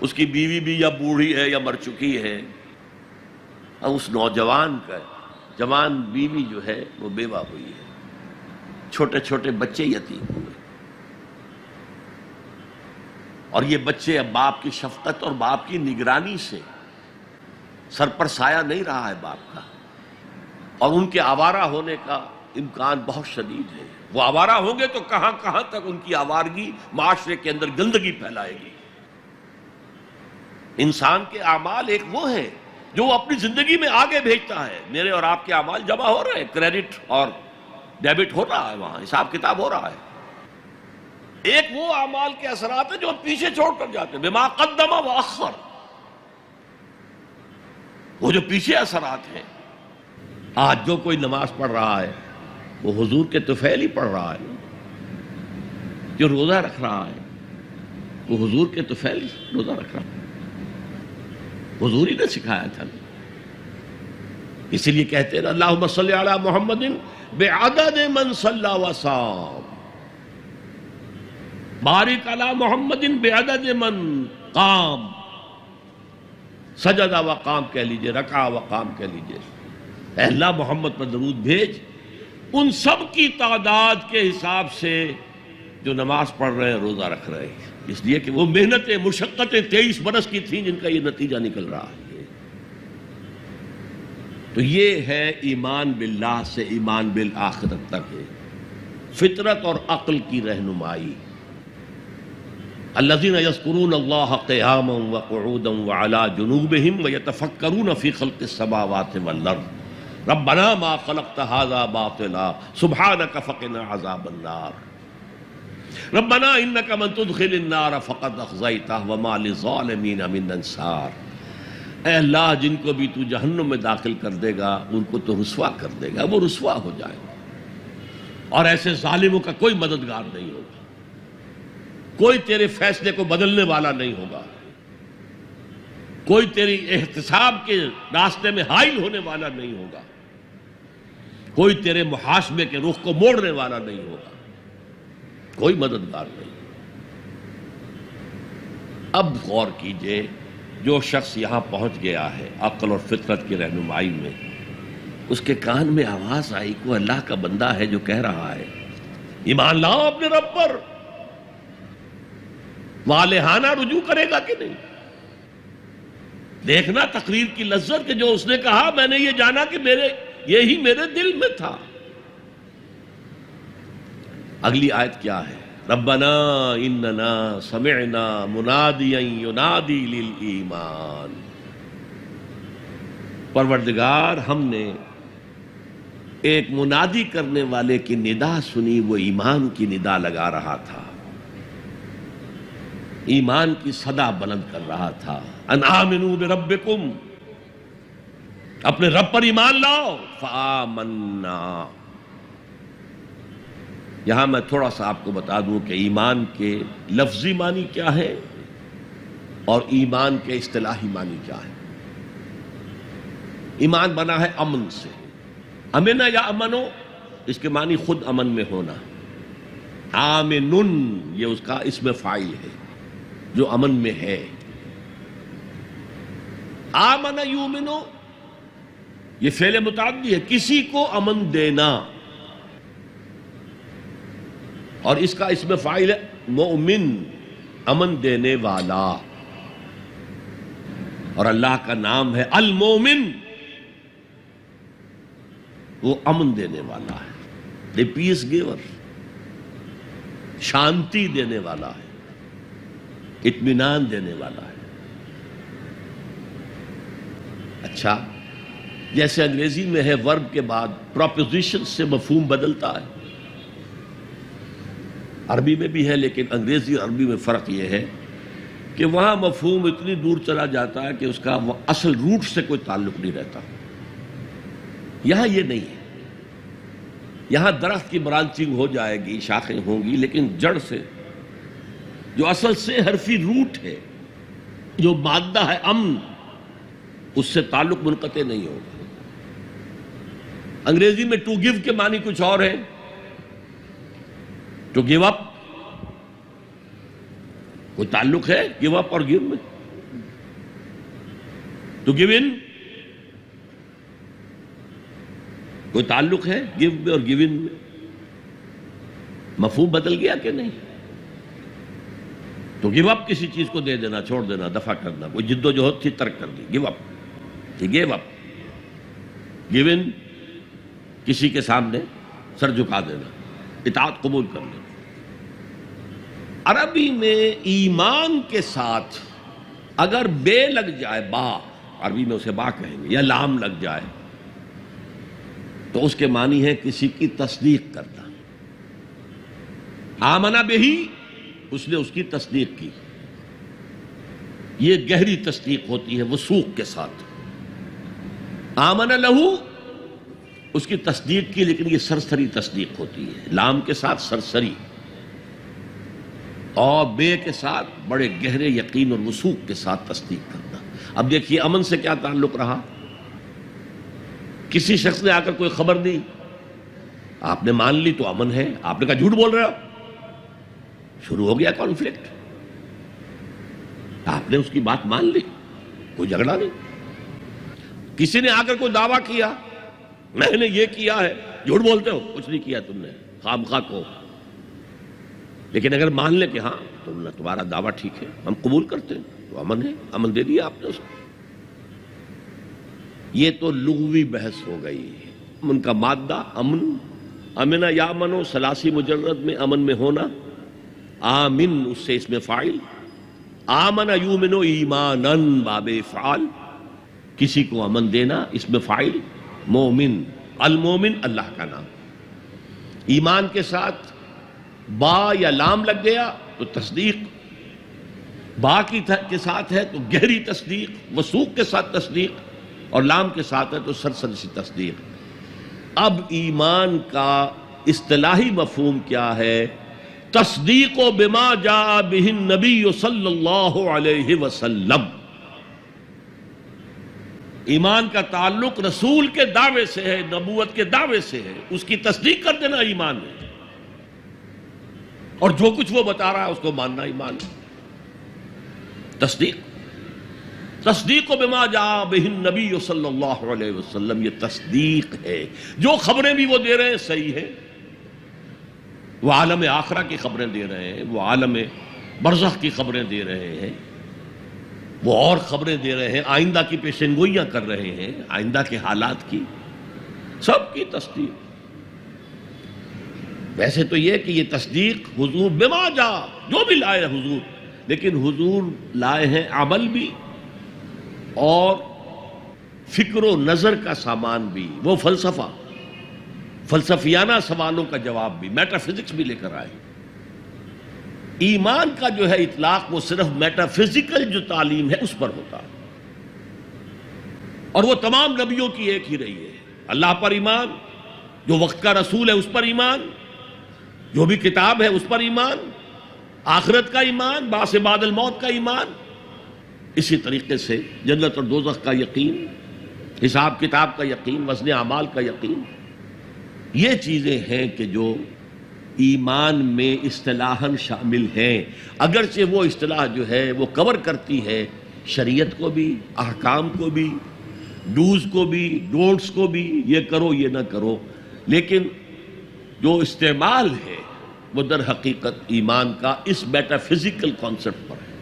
اس کی بیوی بھی یا بوڑھی ہے یا مر چکی ہے، اور اس نوجوان کا جوان بیوی جو ہے وہ بیوہ ہوئی ہے، چھوٹے چھوٹے بچے یتیم ہوئے. اور یہ بچے اب باپ کی شفقت اور باپ کی نگرانی سے سر پر سایہ نہیں رہا ہے باپ کا، اور ان کے آوارہ ہونے کا امکان بہت شدید ہے. وہ آوارہ ہوں گے تو کہاں کہاں تک ان کی آوارگی معاشرے کے اندر گندگی پھیلائے گی. انسان کے اعمال ایک وہ ہے جو وہ اپنی زندگی میں آگے بھیجتا ہے. میرے اور آپ کے اعمال جمع ہو رہے ہیں، کریڈٹ اور ڈیبٹ ہو رہا ہے، وہاں حساب کتاب ہو رہا ہے. ایک وہ اعمال کے اثرات ہیں جو ہم پیچھے چھوڑ کر جاتے ہیں، بما قدم واخر. وہ جو پیچھے اثرات ہیں. آج جو کوئی نماز پڑھ رہا ہے وہ حضور کے طفیل ہی پڑھ رہا ہے. جو روزہ رکھ رہا ہے وہ حضور کے طفیل روزہ رکھ رہا ہے. حضور ہی نے سکھایا تھا. اسی لیے کہتے ہیں اللہم صلی علی محمد بعدد من صلی وصام. بارک علی محمد بعدد من قام، سجدہ و قام کہہ لیجئے، رکع و قام کہہ لیجئے، اے اللہ محمد پر درود بھیج ان سب کی تعداد کے حساب سے جو نماز پڑھ رہے ہیں، روزہ رکھ رہے ہیں، اس لیے کہ وہ محنتیں مشقتیں 23 برس کی تھیں جن کا یہ نتیجہ نکل رہا ہے۔ تو یہ ہے ایمان باللہ سے ایمان بالآخرت تک ہے، فطرت اور عقل کی رہنمائی۔ الذین یذکرون اللہ قیاما وقعودا وعلی جنوبہم ویتفکرون فی خلق السماوات والارض ربنا ما خلقت ھذا باطلا سبحانک فقنا عذاب النار ربنا انک من تدخل النار فقد اخزیتہ وما للظالمین من انصار۔ اے اللہ جن کو بھی تو جہنم میں داخل کر دے گا ان کو تو رسوا کر دے گا، وہ رسوا ہو جائیں گے، اور ایسے ظالموں کا کوئی مددگار نہیں ہوگا، کوئی تیرے فیصلے کو بدلنے والا نہیں ہوگا، کوئی تیری احتساب کے راستے میں حائل ہونے والا نہیں ہوگا، کوئی تیرے محاسبے کے رخ کو موڑنے والا نہیں ہوگا، کوئی مددگار نہیں۔ اب غور کیجئے، جو شخص یہاں پہنچ گیا ہے عقل اور فطرت کی رہنمائی میں، اس کے کان میں آواز آئی کہ وہ اللہ کا بندہ ہے جو کہہ رہا ہے ایمان لاؤ اپنے رب پر، والہانہ رجوع کرے گا کہ نہیں؟ دیکھنا تقریر کی لذت کہ جو اس نے کہا میں نے یہ جانا کہ یہی میرے دل میں تھا۔ اگلی آیت کیا ہے؟ ربنا اننا سمعنا منادیا ینادی للایمان، پروردگار ہم نے ایک منادی کرنے والے کی ندا سنی، وہ ایمان کی ندا لگا رہا تھا، ایمان کی صدا بلند کر رہا تھا، ان آمنوا بربکم، اپنے رب پر ایمان لاؤ، فآمنا۔ یہاں میں تھوڑا سا آپ کو بتا دوں کہ ایمان کے لفظی معنی کیا ہے اور ایمان کے اصطلاحی معنی کیا ہے۔ ایمان بنا ہے امن سے، امن یا امنو، اس کے معنی خود امن میں ہونا، آمنن یہ اس کا اسم فاعل ہے جو امن میں ہے، آمن یومنو یہ فعل متعدی ہے، کسی کو امن دینا، اور اس کا اسم فاعل ہے مؤمن، امن دینے والا، اور اللہ کا نام ہے المومن، وہ امن دینے والا ہے، دی پیس گیور، شانتی دینے والا ہے، اطمینان دینے والا ہے۔ اچھا، جیسے انگریزی میں ہے ورب کے بعد پروپوزیشن سے مفہوم بدلتا ہے، عربی میں بھی ہے، لیکن انگریزی اور عربی میں فرق یہ ہے کہ وہاں مفہوم اتنی دور چلا جاتا ہے کہ اس کا اصل روٹ سے کوئی تعلق نہیں رہتا، یہاں یہ نہیں ہے، یہاں درخت کی برانچنگ ہو جائے گی، شاخیں ہوں گی، لیکن جڑ سے جو اصل سے حرفی روٹ ہے، جو مادہ ہے امن، اس سے تعلق منقطع نہیں ہوگا۔ انگریزی میں ٹو گیو کے معنی کچھ اور ہے، ٹو گیو اپ، کوئی تعلق ہے گیو اپ اور گیو میں؟ ٹو گیو ان کوئی تعلق ہے گیو میں اور گیو ان میں؟ مفہوم بدل گیا کہ نہیں؟ تو گیو اپ کسی چیز کو دے دینا، چھوڑ دینا، دفع کرنا، کوئی جد و جہد تھی ترک کر دی، gave up, gave up. Gave in کسی کے سامنے سر جھکا دینا، اطاعت قبول کر لینا۔ عربی میں ایمان کے ساتھ اگر بے لگ جائے، با، عربی میں اسے با کہیں گے، یا لام لگ جائے تو اس کے معنی ہے کسی کی تصدیق کرنا۔ آمنا بہی، اس نے اس کی تصدیق کی، یہ گہری تصدیق ہوتی ہے وثوق کے ساتھ۔ آمن لہو، اس کی تصدیق کی، لیکن یہ سرسری تصدیق ہوتی ہے، لام کے ساتھ سرسری، اور بے کے ساتھ بڑے گہرے یقین اور وثوق کے ساتھ تصدیق کرنا۔ اب دیکھیے امن سے کیا تعلق رہا؟ کسی شخص نے آ کر کوئی خبر دی، آپ نے مان لی تو امن ہے، آپ نے کہا جھوٹ بول رہے ہو، شروع ہو گیا کانفلکٹ. آپ نے اس کی بات مان لی, کوئی جھگڑا نہیں. کسی نے آ کر کوئی دعویٰ کیا میں نے یہ کیا ہے, جھوٹ بولتے ہو, کچھ نہیں کیا تم نے, خام خواہ کو. لیکن اگر مان لے کہ ہاں تمہارا دعویٰ ٹھیک ہے, ہم قبول کرتے ہیں, تو امن ہے, امن دے دیا آپ نے اس کو. یہ تو لغوی بحث ہو گئی. امن کا مادہ امن, امن یا منو ثلاثی مجرد میں امن میں ہونا, آمن اس سے اس میں فاعل, آمن یومنو ایمانن باب فعال, کسی کو امن دینا اس میں فاعل مومن, المومن اللہ کا نام. ایمان کے ساتھ با یا لام لگ گیا تو تصدیق, با کے ساتھ ہے تو گہری تصدیق, وثوق کے ساتھ تصدیق, اور لام کے ساتھ ہے تو سرسری سی تصدیق. اب ایمان کا اصطلاحی مفہوم کیا ہے؟ تصدیق بما جاء بہ النبی صلی اللہ علیہ وسلم. ایمان کا تعلق رسول کے دعوے سے ہے, نبوت کے دعوے سے ہے, اس کی تصدیق کر دینا ایمان ہے, اور جو کچھ وہ بتا رہا ہے اس کو ماننا ایمان ہے. تصدیق بما جاء بہ النبی صلی اللہ علیہ وسلم, یہ تصدیق ہے. جو خبریں بھی وہ دے رہے ہیں صحیح ہے, وہ عالم آخرہ کی خبریں دے رہے ہیں, وہ عالم برزخ کی خبریں دے رہے ہیں, وہ اور خبریں دے رہے ہیں, آئندہ کی پیشن گوئیاں کر رہے ہیں, آئندہ کے حالات کی, سب کی تصدیق. ویسے تو یہ کہ یہ تصدیق حضور بما جا, جو بھی لائے حضور, لیکن حضور لائے ہیں عمل بھی اور فکر و نظر کا سامان بھی, وہ فلسفیانہ سوالوں کا جواب بھی, میٹا فزکس بھی لے کر آئے. ایمان کا جو ہے اطلاق وہ صرف میٹا فزیکل جو تعلیم ہے اس پر ہوتا ہے, اور وہ تمام نبیوں کی ایک ہی رہی ہے. اللہ پر ایمان, جو وقت کا رسول ہے اس پر ایمان, جو بھی کتاب ہے اس پر ایمان, آخرت کا ایمان, بعث بعد الموت کا ایمان. اسی طریقے سے جنت اور دوزخ کا یقین, حساب کتاب کا یقین, وزن اعمال کا یقین. یہ چیزیں ہیں کہ جو ایمان میں اصطلاحاً شامل ہیں, اگرچہ وہ اصطلاح جو ہے وہ کور کرتی ہے شریعت کو بھی, احکام کو بھی, ڈوز کو بھی, ڈونٹس کو بھی, یہ کرو یہ نہ کرو, لیکن جو استعمال ہے وہ در حقیقت ایمان کا اس میٹا فزیکل کانسیپٹ پر ہے.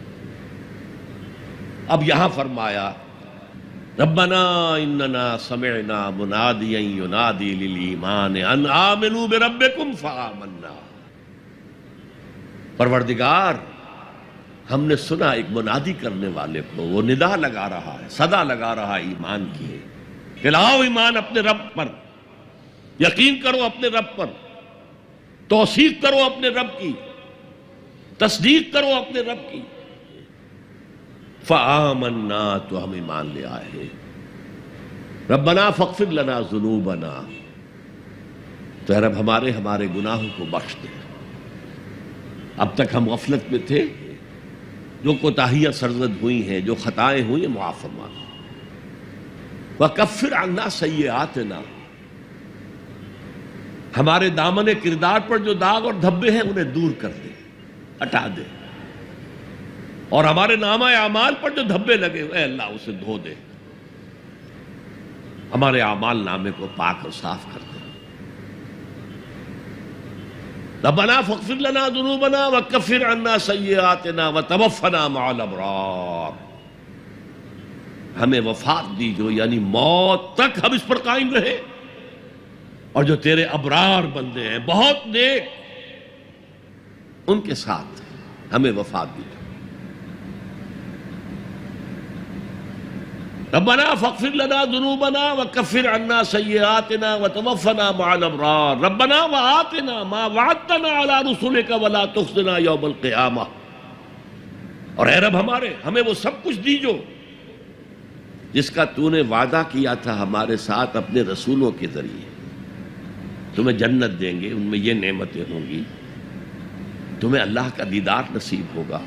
اب یہاں فرمایا ربنا اننا سمعنا منادیا ینادی للایمان ان آمنوا بربکم فآمنا. پروردگار, ہم نے سنا ایک منادی کرنے والے کو, وہ ندا لگا رہا ہے, صدا لگا رہا ہے ایمان کی, کہ لاؤ ایمان اپنے رب پر, یقین کرو اپنے رب پر, توثیق کرو اپنے رب کی, تصدیق کرو اپنے رب کی. فآمنا, تو ہم ایمان لے آئے ہیں. ربنا فاغفر لنا ذنوبنا, تو اے رب ہمارے گناہوں کو بخش دے. اب تک ہم غفلت میں تھے, جو کوتاہیاں سرزد ہوئی ہیں, جو خطائیں ہوئی ہیں, معاف فرما. وکفر عنا سیئاتنا, ہمارے دامن کردار پر جو داغ اور دھبے ہیں انہیں دور کر دے, ہٹا دے, اور ہمارے نامہ اعمال پر جو دھبے لگے ہوئے اللہ اسے دھو دے, ہمارے اعمال نامے کو پاک اور صاف کر دے. ربنا فاغفر لنا ذنوبنا وکفر عنا سیئاتنا وتوفنا مع الابرار. ہمیں وفات دی جو, یعنی موت تک ہم اس پر قائم رہے, اور جو تیرے ابرار بندے ہیں بہت نیک, ان کے ساتھ ہمیں وفات دی. ربنا فاغفر لنا ذنوبنا وکفر عنا سیئاتنا وتوفنا مع الابرار. ربنا وآتنا ما وعدتنا على رسلك ولا تخزنا یوم القیامہ. اور اے رب ہمارے, ہمیں وہ سب کچھ دیجو جس کا تو نے وعدہ کیا تھا ہمارے ساتھ اپنے رسولوں کے ذریعے. تمہیں جنت دیں گے, ان میں یہ نعمتیں ہوں گی, تمہیں اللہ کا دیدار نصیب ہوگا.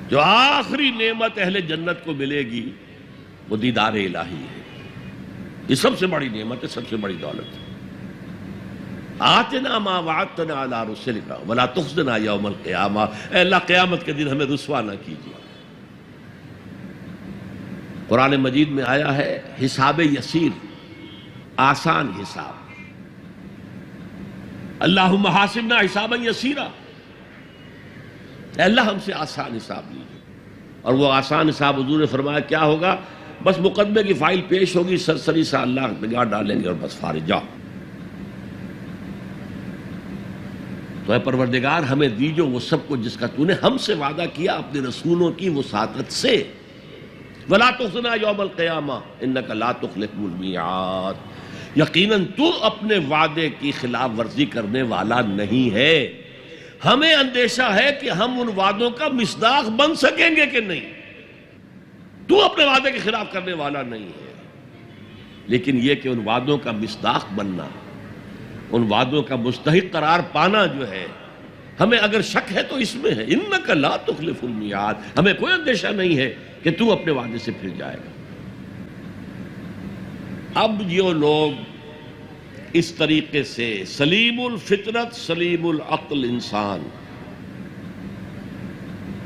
جو آخری نعمت اہل جنت کو ملے گی وہ دیدار الہی ہے. یہ سب سے بڑی نعمت ہے, سب سے بڑی دولت ہے. آتنا ما وعدتنا علی رسلک ولا تخزنا یوم القیامہ، اے اللہ قیامت کے دن ہمیں رسوا نہ کیجیے۔ قرآن مجید میں آیا ہے حساب یسیر، آسان حساب، اللہم حاسبنا حسابا یسیرا، اے اللہ ہم سے آسان حساب لیجیے۔ اور وہ آسان حساب حضور نے فرمایا کیا ہوگا؟ بس مقدمے کی فائل پیش ہوگی، سرسری سا اللہ نگاہ ڈالیں گے اور بس فارغ جاؤ۔ تو اے پروردگار ہمیں دیجو وہ سب کچھ جس کا تو نے ہم سے وعدہ کیا اپنے رسولوں کی وساطت سے۔ وَلَا تُخْزِنَا يَوْمَ الْقِيَامَةِ إِنَّكَ لَا تُخْلِفُ الْمِيعَادَ، یقیناً تو اپنے وعدے کی خلاف ورزی کرنے والا نہیں ہے۔ ہمیں اندیشہ ہے کہ ہم ان وعدوں کا مصداق بن سکیں گے کہ نہیں، تو اپنے وعدے کے خلاف کرنے والا نہیں ہے، لیکن یہ کہ ان وعدوں کا مصداق بننا، ان وعدوں کا مستحق قرار پانا جو ہے، ہمیں اگر شک ہے تو اس میں ہے۔ انک لا تخلف المیعاد، ہمیں کوئی اندیشہ نہیں ہے کہ تو اپنے وعدے سے پھر جائے گا۔ اب یہ لوگ اس طریقے سے سلیم الفطرت سلیم العقل انسان،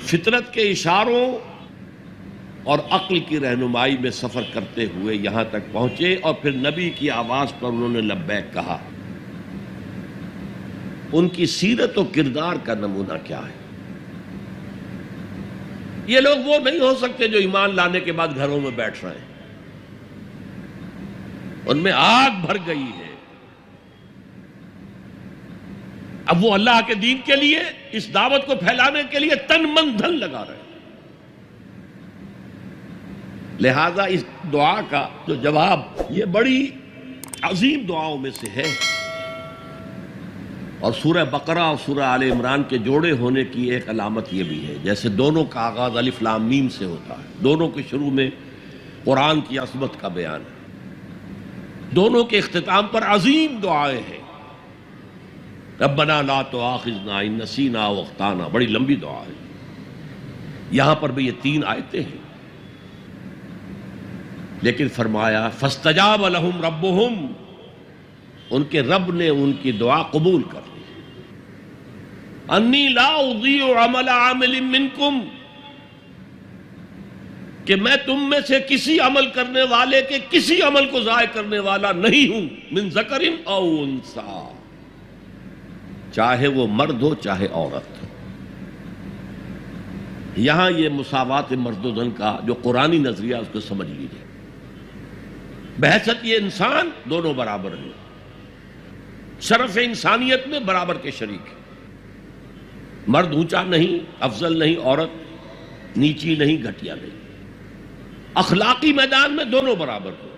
فطرت کے اشاروں اور عقل کی رہنمائی میں سفر کرتے ہوئے یہاں تک پہنچے، اور پھر نبی کی آواز پر انہوں نے لبیک کہا۔ ان کی سیرت و کردار کا نمونہ کیا ہے؟ یہ لوگ وہ نہیں ہو سکتے جو ایمان لانے کے بعد گھروں میں بیٹھ رہے ہیں، ان میں آگ بھر گئی ہے۔ اب وہ اللہ کے دین کے لیے، اس دعوت کو پھیلانے کے لیے تن من دھن لگا رہے ہیں۔ لہذا اس دعا کا جو جواب، یہ بڑی عظیم دعاؤں میں سے ہے، اور سورہ بقرہ اور سورہ آل عمران کے جوڑے ہونے کی ایک علامت یہ بھی ہے، جیسے دونوں کا آغاز الف لام میم سے ہوتا ہے، دونوں کے شروع میں قرآن کی عظمت کا بیان ہے، دونوں کے اختتام پر عظیم دعائیں ہیں۔ ربنا لا تؤاخذنا ان نسینا او اخطانا، بڑی لمبی دعا ہے۔ یہاں پر بھی یہ 3 آیتیں ہیں، لیکن فرمایا فاستجاب لهم ربهم، ان کے رب نے ان کی دعا قبول کر لی۔ انی لا اضیع عمل عامل منکم، کہ میں تم میں سے کسی عمل کرنے والے کے کسی عمل کو ضائع کرنے والا نہیں ہوں، من ذکر او انثی، چاہے وہ مرد ہو چاہے عورت۔ یہاں یہ مساوات مرد و زن کا جو قرآنی نظریہ اس کو سمجھ لیجیے۔ بحیثیت یہ انسان دونوں برابر ہیں، شرف انسانیت میں برابر کے شریک ہیں، مرد اونچا نہیں افضل نہیں، عورت نیچی نہیں گھٹیا نہیں، اخلاقی میدان میں دونوں برابر ہیں۔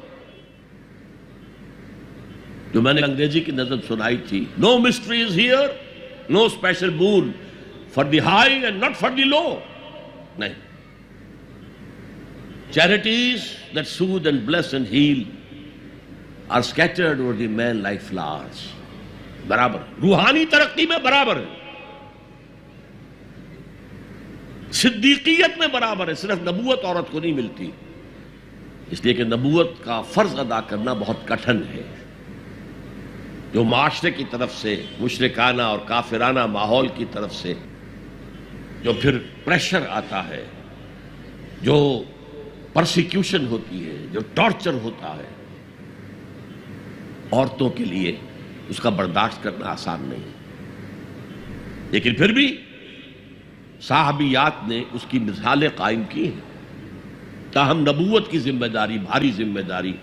جو میں نے انگریزی کی نظم سنائی تھی، no mysteries here, no special boon for the high and not for the low, نہیں، charities that soothe and bless and heal are scattered over the man like flowers، برابر، روحانی ترقی میں برابر ہے، صدیقیت میں برابر ہے، صرف نبوت عورت کو نہیں ملتی، اس لیے کہ نبوت کا فرض ادا کرنا بہت کٹھن ہے۔ جو معاشرے کی طرف سے مشرکانہ اور کافرانہ ماحول کی طرف سے جو پھر پریشر آتا ہے، جو پرسیکیوشن ہوتی ہے، جو ٹارچر ہوتا ہے، عورتوں کے لیے اس کا برداشت کرنا آسان نہیں، لیکن پھر بھی صحابیات نے اس کی مثالیں قائم کی ہیں۔ تاہم نبوت کی ذمہ داری، بھاری ذمہ داری،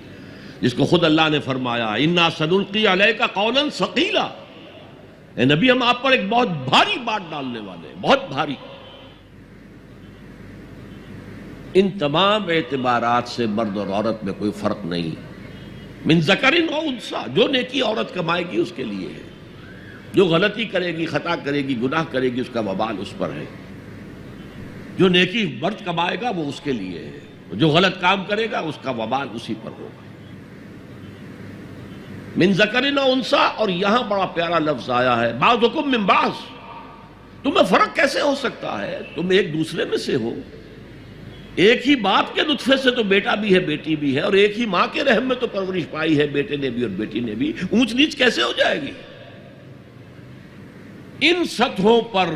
جس کو خود اللہ نے فرمایا اِنَّا سَنُلْقِي عَلَيْكَ قَوْلًا ثَقِيلًا، اے نبی ہم آپ پر ایک بہت بھاری بات ڈالنے والے ہیں، بہت بھاری۔ ان تمام اعتبارات سے مرد اور عورت میں کوئی فرق نہیں، من ذکر و انثی، جو نیکی عورت کمائے گی اس کے لیے ہے، جو غلطی کرے گی، خطا کرے گی، گناہ کرے گی، اس کا وبال اس پر ہے، جو نیکی مرد کمائے گا وہ اس کے لیے ہے، جو غلط کام کرے گا اس کا وبال اسی پر ہوگا۔ من ذکر و انثی، اور یہاں بڑا پیارا لفظ آیا ہے بعضکم من بعض، تمہیں فرق کیسے ہو سکتا ہے؟ تم ایک دوسرے میں سے ہو، ایک ہی باپ کے نطفے سے تو بیٹا بھی ہے بیٹی بھی ہے، اور ایک ہی ماں کے رحم میں تو پرورش پائی ہے بیٹے نے بھی اور بیٹی نے بھی، اونچ نیچ کیسے ہو جائے گی؟ ان سطحوں پر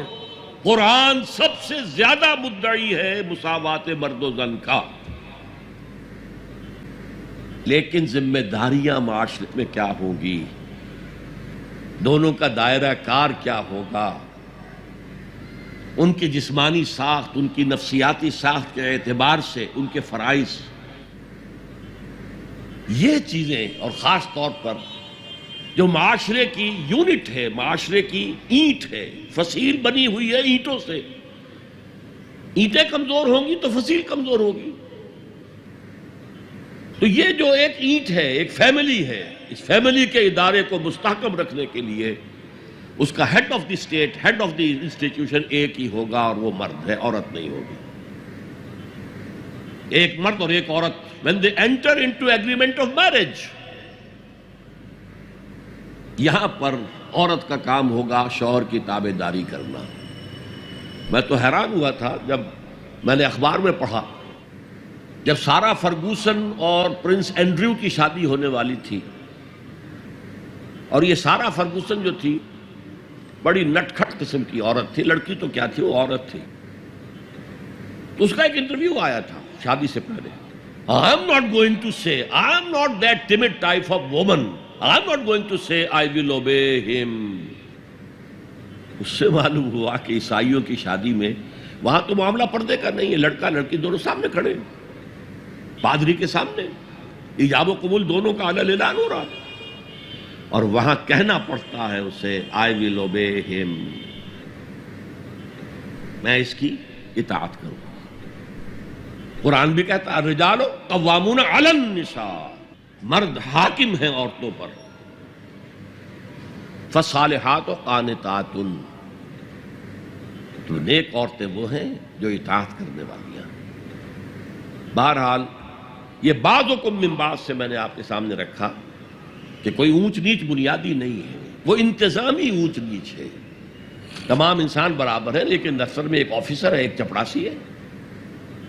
قرآن سب سے زیادہ مدعی ہے مساوات مرد و زن کا، لیکن ذمہ داریاں معاشرے میں کیا ہوں گی، دونوں کا دائرہ کار کیا ہوگا، ان کی جسمانی ساخت، ان کی نفسیاتی ساخت کے اعتبار سے ان کے فرائض، یہ چیزیں، اور خاص طور پر جو معاشرے کی یونٹ ہے، معاشرے کی اینٹ ہے، فصیل بنی ہوئی ہے اینٹوں سے، اینٹیں کمزور ہوں گی تو فصیل کمزور ہوگی۔ تو یہ جو ایک اینٹ ہے، ایک فیملی ہے، اس فیملی کے ادارے کو مستحکم رکھنے کے لیے اس کا head of the state, head of the institution ایک ہی ہوگا، اور وہ مرد ہے، عورت نہیں ہوگی۔ ایک مرد اور ایک عورت when they enter into agreement of marriage، یہاں پر عورت کا کام ہوگا شوہر کی تابع داری کرنا۔ میں تو حیران ہوا تھا جب میں نے اخبار میں پڑھا، جب سارا فرگوسن اور پرنس اینڈریو کی شادی ہونے والی تھی، اور یہ سارا فرگوسن جو تھی بڑی نٹ کھٹ قسم کی عورت تھی، لڑکی تو کیا تھی، وہ عورت تھی، تو اس کا ایک انٹرویو آیا تھا شادی سے پہلے۔ I am not going to say, I am not that timid type of woman, I am not going to say I will obey him۔ اس سے معلوم ہوا کہ عیسائیوں کی شادی میں وہاں تو معاملہ پردے کا نہیں ہے، لڑکا لڑکی دونوں سامنے کھڑے، پادری کے سامنے ایجاب و قبول دونوں کا اعلان اعلان ہو رہا، اور وہاں کہنا پڑتا ہے اسے I will obey him، میں اس کی اطاعت کروں۔ قرآن بھی کہتا ہے الرجال قوامون علی النساء، مرد حاکم ہیں عورتوں پر، فالصالحات قانتات، تو نیک عورتیں وہ ہیں جو اطاعت کرنے والی ہیں۔ بہرحال یہ بعضکم من بعض سے میں نے آپ کے سامنے رکھا کہ کوئی اونچ نیچ بنیادی نہیں ہے، وہ انتظامی اونچ نیچ ہے۔ تمام انسان برابر ہیں، لیکن دفتر میں ایک آفیسر ہے، ایک چپڑاسی ہے۔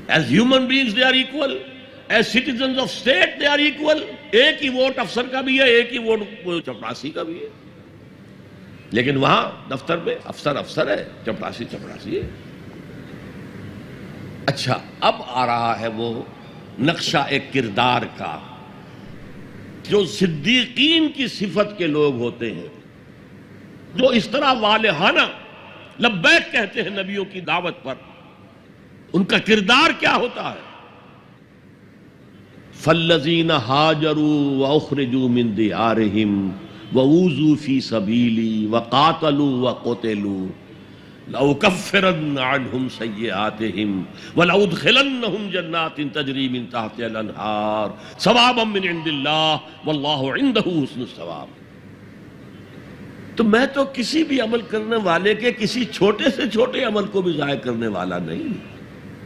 As human beings they are equal, as citizens of state they are equal۔ ایک ہی ووٹ افسر کا بھی ہے، ایک ہی ووٹ چپڑاسی کا بھی ہے، لیکن وہاں دفتر میں افسر افسر ہے، چپڑاسی چپڑاسی ہے۔ اچھا، اب آ رہا ہے وہ نقشہ ایک کردار کا، جو صدیقین کی صفت کے لوگ ہوتے ہیں، جو اس طرح والہانہ لبیک کہتے ہیں نبیوں کی دعوت پر، ان کا کردار کیا ہوتا ہے؟ فالذین ہاجروا واخرجوا من دیارہم وأوذوا فی سبیلی وقاتلوا وقتلوا لأکفرن عنہم سیئاتہم ولأدخلنہم جنات تجری من تحتہا الانہار ثوابا من عند اللہ واللہ عندہ حسن الثواب۔ تو میں تو کسی بھی عمل کرنے والے کے کسی چھوٹے سے چھوٹے عمل کو بھی ضائع کرنے والا نہیں۔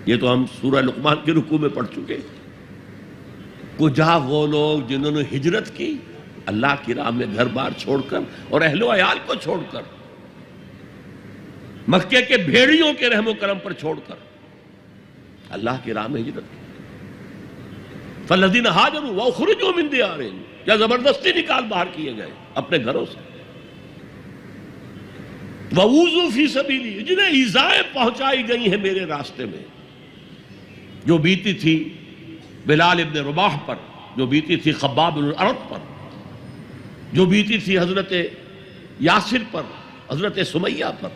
یہ تو ہم سورہ لقمان کے رکوع میں پڑھ چکے۔ کجا وہ لوگ جنہوں نے ہجرت کی اللہ کی راہ میں گھر بار چھوڑ کر اور اہل و عیال کو چھوڑ کر، مکے کے بھیڑیوں کے رحم و کرم پر چھوڑ کر اللہ کی راہ میں ہجرت کی۔ فالذین ہاجروا واخرجوا من دیارہم، یا زبردستی نکال باہر کیے گئے اپنے گھروں سے، وَأُوذُوا فِي سَبِيلِي، جنہیں ایذائیں پہنچائی گئی ہیں میرے راستے میں، جو بیتی تھی بلال ابن رباح پر، جو بیتی تھی خباب بن الارت پر، جو بیتی تھی حضرت یاسر پر، حضرت سمیہ پر۔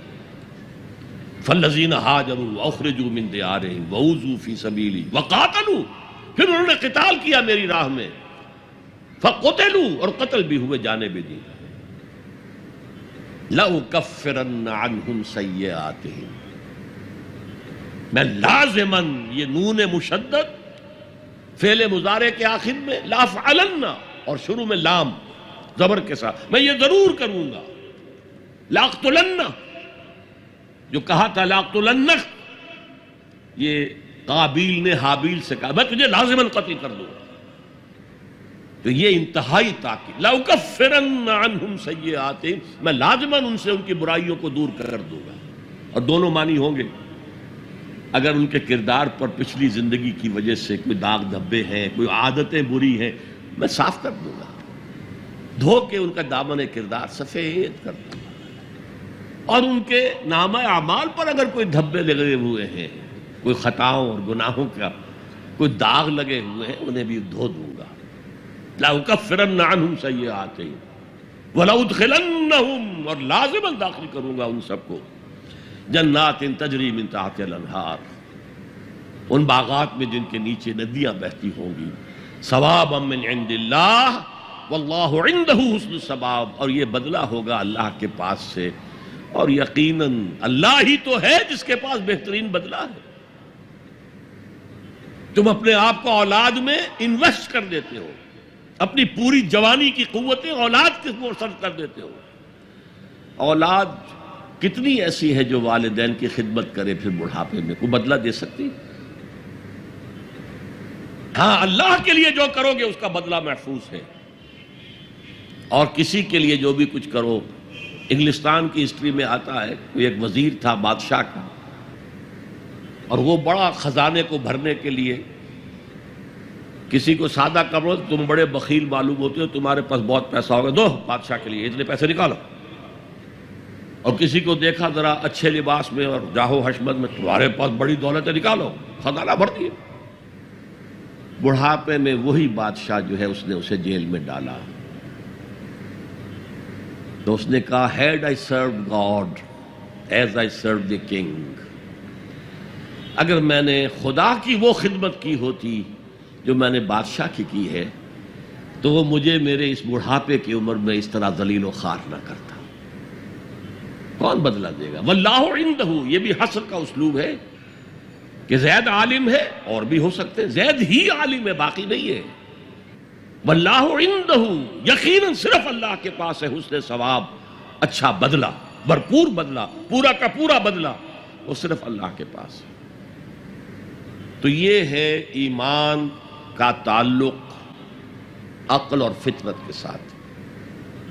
فالذین ہاجروا واخرجوا من دیارہم وأوذوا فی سبیلی وقاتلوا، پھر انہوں نے قتال کیا میری راہ میں، فقتلوا، اور قتل بھی ہوئے جانے بھی دی، لأکفرن عنہم سیئاتہم، میں لازماً، یہ نون مشدد فعل مضارع کے آخر میں، لافعلن، اور شروع میں لام زبر کے ساتھ، میں یہ ضرور کروں گا، لاقتلن، جو کہا تھا لاقتلنک، یہ قابیل نے حابیل سے کہا میں تجھے لازماً قتل کر دوں گا، تو یہ انتہائی تاکید، لأکفرن عنہم سیئاتہم، میں لازماً ان سے ان کی برائیوں کو دور کر دوں گا۔ اور دونوں معنی ہوں گے، اگر ان کے کردار پر پچھلی زندگی کی وجہ سے کوئی داغ دھبے ہیں، کوئی عادتیں بری ہیں، میں صاف کر دوں گا، دھو کے ان کا دامن کردار سفید کر دوں گا، اور ان کے نامہ اعمال پر اگر کوئی دھبے لگے ہوئے ہیں، کوئی خطاؤں اور گناہوں کا کوئی داغ لگے ہوئے ہیں، انہیں بھی دھو دوں گا۔ لَأُكَفِّرَنَّ عَنْهُمْ سَيِّئَاتِهِمْ وَلَأُدْخِلَنَّهُمْ، اور لازماً داخل کروں گا ان سب کو جنات تجری من تحتها الانہار، ان باغات میں جن کے نیچے ندیاں بہتی ہوں گی، ثوابا من عند اللہ واللہ عندہ حسن الثواب، اور یہ بدلہ ہوگا اللہ کے پاس سے، اور یقیناً اللہ ہی تو ہے جس کے پاس بہترین بدلہ ہے۔ تم اپنے آپ کو اولاد میں انویسٹ کر دیتے ہو، اپنی پوری جوانی کی قوتیں اولاد کے اوپر صرف کر دیتے ہو۔ اولاد کتنی ایسی ہے جو والدین کی خدمت کرے پھر بڑھاپے میں کوئی بدلہ دے سکتی؟ ہاں، اللہ کے لیے جو کرو گے اس کا بدلہ محفوظ ہے، اور کسی کے لیے جو بھی کچھ کرو۔ انگلستان کی ہسٹری میں آتا ہے، کوئی ایک وزیر تھا بادشاہ کا، اور وہ بڑا خزانے کو بھرنے کے لیے کسی کو سادہ کرو، تم بڑے بخیل معلوم ہوتے ہو، تمہارے پاس بہت پیسہ ہوگا، دو بادشاہ کے لیے اتنے پیسے نکالو، اور کسی کو دیکھا ذرا اچھے لباس میں اور جاہو حشمت میں، تمہارے پاس بڑی دولتیں نکالو، خزانہ بھر دیے۔ بڑھاپے میں وہی بادشاہ جو ہے اس نے اسے جیل میں ڈالا، تو اس نے کہا had I served God as I served the king، اگر میں نے خدا کی وہ خدمت کی ہوتی جو میں نے بادشاہ کی ہے، تو وہ مجھے میرے اس بڑھاپے کی عمر میں اس طرح ذلیل و خوار نہ کرتا۔ کون بدلہ دے گا؟ واللہ عندہ، یہ بھی حصر کا اسلوب ہے کہ زید عالم ہے، اور بھی ہو سکتے ہیں، زید ہی عالم ہے، باقی نہیں ہے۔ واللہ عندہ، یقیناً صرف اللہ کے پاس ہے حسن ثواب، اچھا بدلہ، بھرپور بدلہ، پورا کا پورا بدلہ، وہ صرف اللہ کے پاس ہے۔ تو یہ ہے ایمان کا تعلق عقل اور فطرت کے ساتھ۔